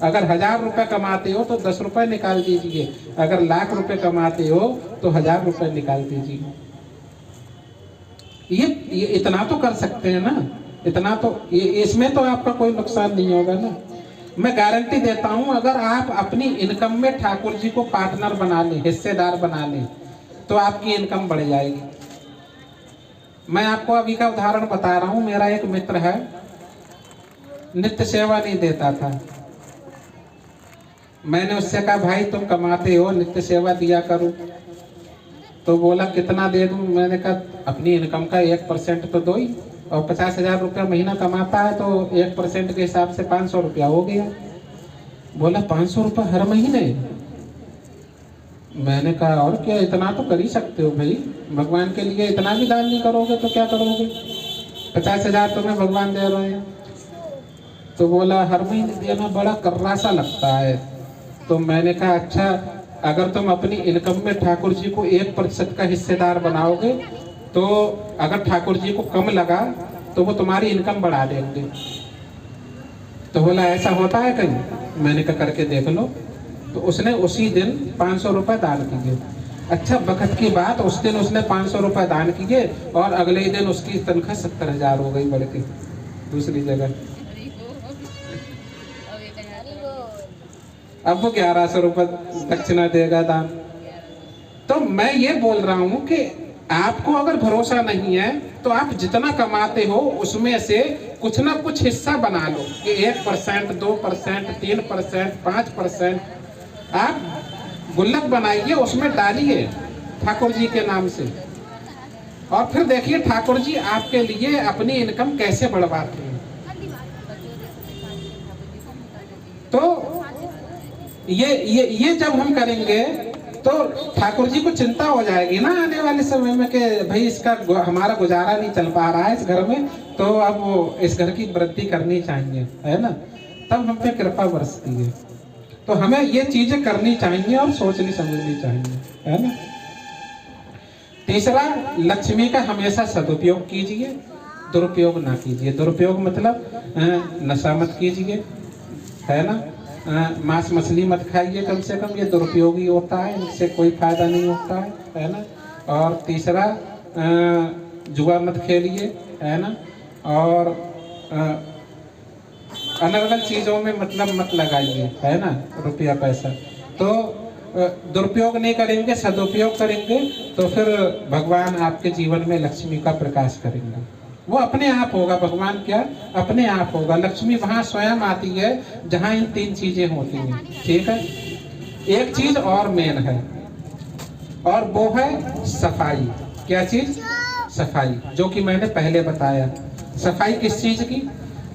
अगर 1000 रुपया कमाते हो तो 10 रुपये निकाल दीजिए। अगर लाख रुपए कमाते हो तो 1000 रुपये निकाल दीजिए। ये इतना तो कर सकते हैं ना। इतना तो इसमें तो आपका कोई नुकसान नहीं होगा ना। मैं गारंटी देता हूं अगर आप अपनी इनकम में ठाकुर जी को पार्टनर बना लें, हिस्सेदार बना लें, तो आपकी इनकम बढ़ जाएगी। मैं आपको अभी का उदाहरण बता रहा हूं। मेरा एक मित्र है, नित्य सेवा नहीं देता था। मैंने उससे कहा भाई तुम कमाते हो, नित्य सेवा दिया करो। तो बोला कितना दे दूं? मैंने कहा अपनी इनकम का 1% तो दो ही, और 50,000 रुपया महीना कमाता है तो 1% के हिसाब से 500 रुपया हो गया। बोला 500 रुपया हर महीने? मैंने कहा और क्या, इतना तो कर ही सकते हो भाई, भगवान के लिए इतना भी दान नहीं करोगे तो क्या करोगे? 50,000 तुम्हें भगवान दे रहे हैं। तो बोला हर महीने देना बड़ा कर्रा सा लगता है। तो मैंने कहा अच्छा, अगर तुम अपनी इनकम में ठाकुर जी को 1% का हिस्सेदार बनाओगे तो अगर ठाकुर जी को कम लगा तो वो तुम्हारी इनकम बढ़ा देंगे। तो बोला ऐसा होता है कहीं? मैंने कहा करके देख लो। तो उसने उसी दिन 500 रुपये दान किए। अच्छा वक्त की बात, उस दिन उसने 500 रुपये दान किए और अगले ही दिन उसकी तनख्वाह 70,000 हो गई बढ़ के दूसरी जगह। अब वो 1100 रुपये दक्षिणा देगा दान। तो मैं ये बोल रहा हूँ कि आपको अगर भरोसा नहीं है तो आप जितना कमाते हो उसमें से कुछ ना कुछ हिस्सा बना लो कि 1%, 2%, 3%, 5% आप गुल्लक बनाइए, उसमें डालिए ठाकुर जी के नाम से, और फिर देखिए ठाकुर जी आपके लिए अपनी इनकम कैसे बढ़वाते हैं। तो ये जब हम करेंगे तो ठाकुर जी को चिंता हो जाएगी ना आने वाले समय में कि भाई इसका हमारा गुजारा नहीं चल पा रहा है इस घर में, तो अब वो इस घर की वृद्धि करनी चाहिए, है ना, तब हम पे कृपा बरसती है। तो हमें ये चीजें करनी चाहिए और सोचनी समझनी चाहिए, है ना। तीसरा, लक्ष्मी का हमेशा सदुपयोग कीजिए, दुरुपयोग ना कीजिए। दुरुपयोग मतलब नशा मत कीजिए, है ना, मांस मछली मत खाइए कम से कम, ये दुरुपयोगी होता है, इससे कोई फायदा नहीं होता है ना। और तीसरा, जुआ मत खेलिए, है ना, और अलग अलग चीज़ों में मतलब मत लगाइए, है ना, रुपया पैसा। तो दुरुपयोग नहीं करेंगे, सदुपयोग करेंगे तो फिर भगवान आपके जीवन में लक्ष्मी का प्रकाश करेंगे। वो अपने आप होगा, भगवान क्या अपने आप होगा। लक्ष्मी वहाँ स्वयं आती है जहाँ इन 3 चीजें होती हैं, ठीक है। एक चीज और मेन है और वो है सफाई। क्या चीज? सफाई, जो कि मैंने पहले बताया। सफाई किस चीज की?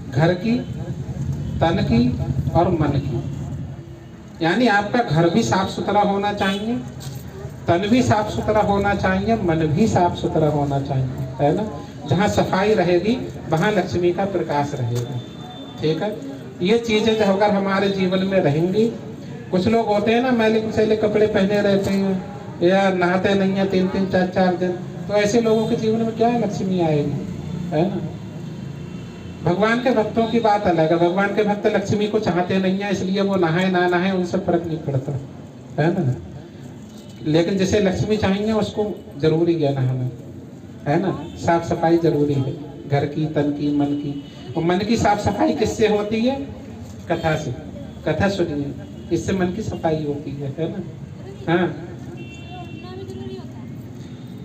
घर की, तन की और मन की। यानी आपका घर भी साफ सुथरा होना चाहिए, तन भी साफ सुथरा होना चाहिए, मन भी साफ सुथरा होना चाहिए, है ना। जहाँ सफाई रहेगी वहाँ लक्ष्मी का प्रकाश रहेगा, ठीक है। ये चीजें जो अगर हमारे जीवन में रहेंगी, कुछ लोग होते हैं ना मैले कुचैले कपड़े पहने रहते हैं या नहाते नहीं है 3-3, 4-4 दिन, तो ऐसे लोगों के जीवन में क्या है, लक्ष्मी आएगी, है ना। भगवान के भक्तों की बात अलग है। भगवान के भक्त लक्ष्मी को चाहते नहीं है, इसलिए वो नहाए ना नहाए उनसे फर्क नहीं पड़ता, है ना। लेकिन जिसे लक्ष्मी चाहिए उसको जरूरी है नहाना, है ना। साफ सफाई जरूरी है, घर की, तन की, मन की। और मन की साफ सफाई किससे होती है? कथा से। कथा सुनिए, इससे मन की सफाई होती है ना। हाँ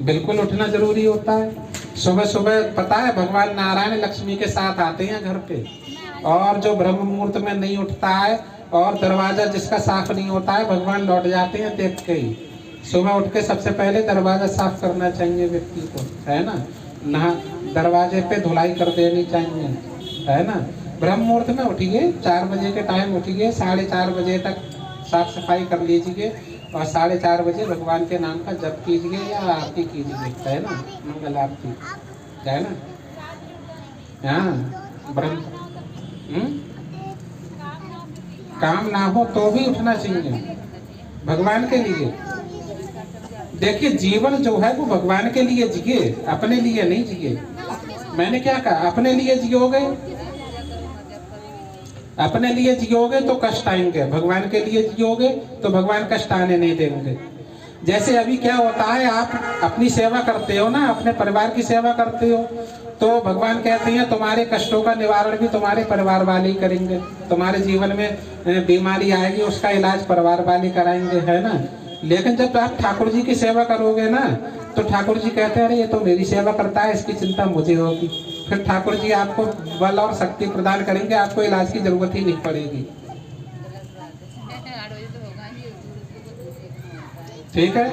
बिल्कुल, उठना जरूरी होता है। सुबह सुबह पता है भगवान नारायण लक्ष्मी के साथ आते हैं घर पे, और जो ब्रह्म मुहूर्त में नहीं उठता है और दरवाजा जिसका साफ नहीं होता है, भगवान लौट जाते हैं देख के ही। सुबह उठ के सबसे पहले दरवाजा साफ करना चाहिए व्यक्ति को, है ना। नहा दरवाजे पे धुलाई कर देनी चाहिए, है ना। ब्रह्म मुहूर्त में उठिए, 4 बजे के टाइम उठिए, 4:30 बजे तक साफ सफाई कर लीजिए और 4:30 बजे भगवान के नाम का जप कीजिए या आरती कीजिए, है ना, मंगल आरती, है ना। हाँ ब्रह्म काम ना हो तो भी उठना चाहिए भगवान के लिए। देखिए जीवन जो है वो भगवान के लिए जिए, अपने लिए नहीं जिए। मैंने क्या कहा? अपने लिए जियोगे, अपने लिए जियोगे तो कष्ट आएंगे, भगवान के लिए जियोगे तो भगवान कष्ट आने नहीं देंगे। जैसे अभी क्या होता है, आप अपनी सेवा करते हो ना, अपने परिवार की सेवा करते हो, तो भगवान कहते हैं तुम्हारे कष्टों का निवारण भी तुम्हारे परिवार वाले ही करेंगे। तुम्हारे जीवन में बीमारी आएगी, उसका इलाज परिवार वाले कराएंगे, है ना। लेकिन जब आप ठाकुर जी की सेवा करोगे ना, तो ठाकुर जी कहते हैं अरे ये तो मेरी सेवा करता है, इसकी चिंता मुझे होगी। फिर ठाकुर जी आपको बल और शक्ति प्रदान करेंगे, आपको इलाज की जरूरत ही नहीं पड़ेगी, ठीक है।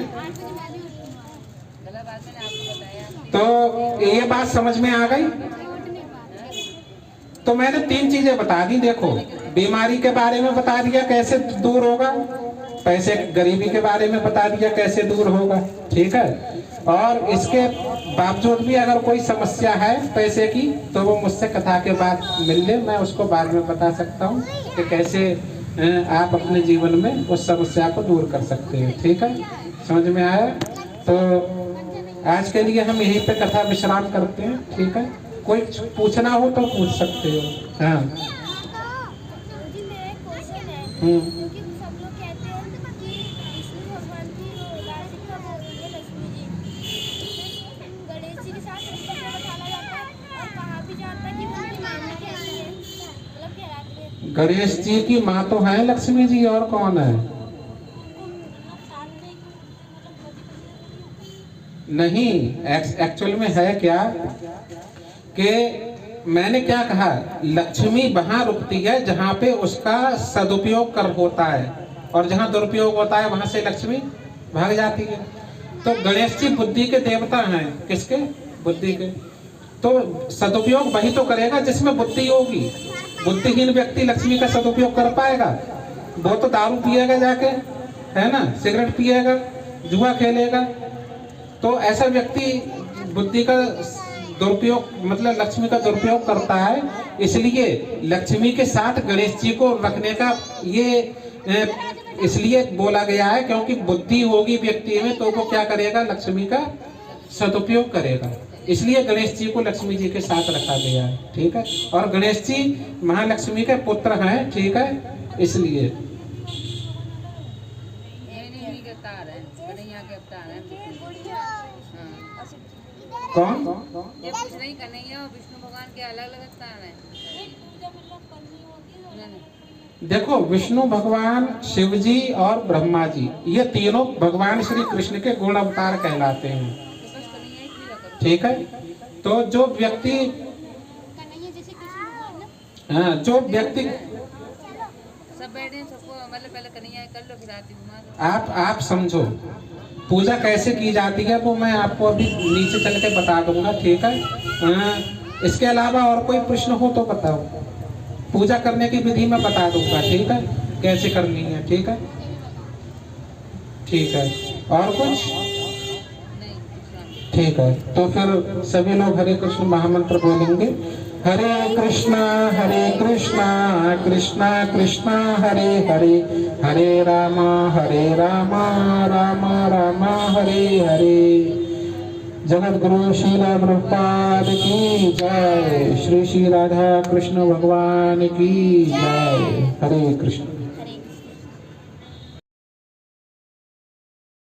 तो ये बात समझ में आ गई। तो मैंने 3 चीजें बता दी। देखो, बीमारी के बारे में बता दिया कैसे दूर होगा, पैसे गरीबी के बारे में बता दिया कैसे दूर होगा, ठीक है। और इसके बावजूद भी अगर कोई समस्या है पैसे की, तो वो मुझसे कथा के बाद मिल ले, मैं उसको बाद में बता सकता हूँ कि कैसे आप अपने जीवन में उस समस्या को दूर कर सकते हैं, ठीक है। समझ में आया? तो आज के लिए हम यहीं पे कथा विश्राम करते हैं, ठीक है। कोई पूछना हो तो पूछ सकते हो। हाँ क्योंकि सब लोग कहते हैं कि विष्णु भगवान की गणेश जी की माँ तो है लक्ष्मी जी, और कौन है? नहीं, एक्चुअल में है क्या कि मैंने क्या कहा, लक्ष्मी वहां रुकती है जहां पे उसका सदुपयोग कर होता है, और जहां दुरुपयोग होता है वहां से लक्ष्मी भाग जाती है। तो गणेश जी बुद्धि के देवता हैं। किसके? बुद्धि के। तो सदुपयोग वही तो करेगा जिसमें बुद्धि होगी। बुद्धिहीन व्यक्ति लक्ष्मी का सदुपयोग कर पाएगा? वो तो दारू पिएगा जाके, है ना, सिगरेट पिएगा, जुआ खेलेगा। तो ऐसा व्यक्ति बुद्धि का दुरुपयोग, मतलब लक्ष्मी का दुरुपयोग करता है। इसलिए लक्ष्मी के साथ गणेश जी को रखने का ये इसलिए बोला गया है, क्योंकि बुद्धि होगी व्यक्ति में तो वो क्या करेगा, लक्ष्मी का सदुपयोग करेगा। इसलिए गणेश जी को लक्ष्मी जी के साथ रखा गया है। ठीक है। और गणेश जी महालक्ष्मी के पुत्र हैं। ठीक है। इसलिए कौन? ये कुछ नहीं कन्हैया और विष्णु भगवान के अलग अलग स्थान है। देखो, विष्णु भगवान, शिव जी और ब्रह्मा जी, ये तीनों भगवान श्री कृष्ण के गुण अवतार कहलाते हैं। ठीक है। तो जो व्यक्ति, हाँ, जो व्यक्ति सब बैठे सबको, मतलब पहले कन्हैया कर लो, फिर आती आप समझो पूजा कैसे की जाती है वो मैं आपको अभी नीचे चल के बता दूंगा। ठीक है। इसके अलावा और कोई प्रश्न हो तो बताओ। पूजा करने की विधि मैं बता दूंगा। ठीक है, कैसे करनी है। ठीक है। ठीक है। और कुछ? ठीक है। तो फिर सभी लोग हरे कृष्ण महामंत्र बोलेंगे। हरे कृष्णा कृष्णा कृष्णा हरे हरे, हरे राम राम राम हरे हरे। जगत गुरु श्रीला प्रभुपाद की जय। श्री श्री राधा कृष्ण भगवान की जय। हरे कृष्ण।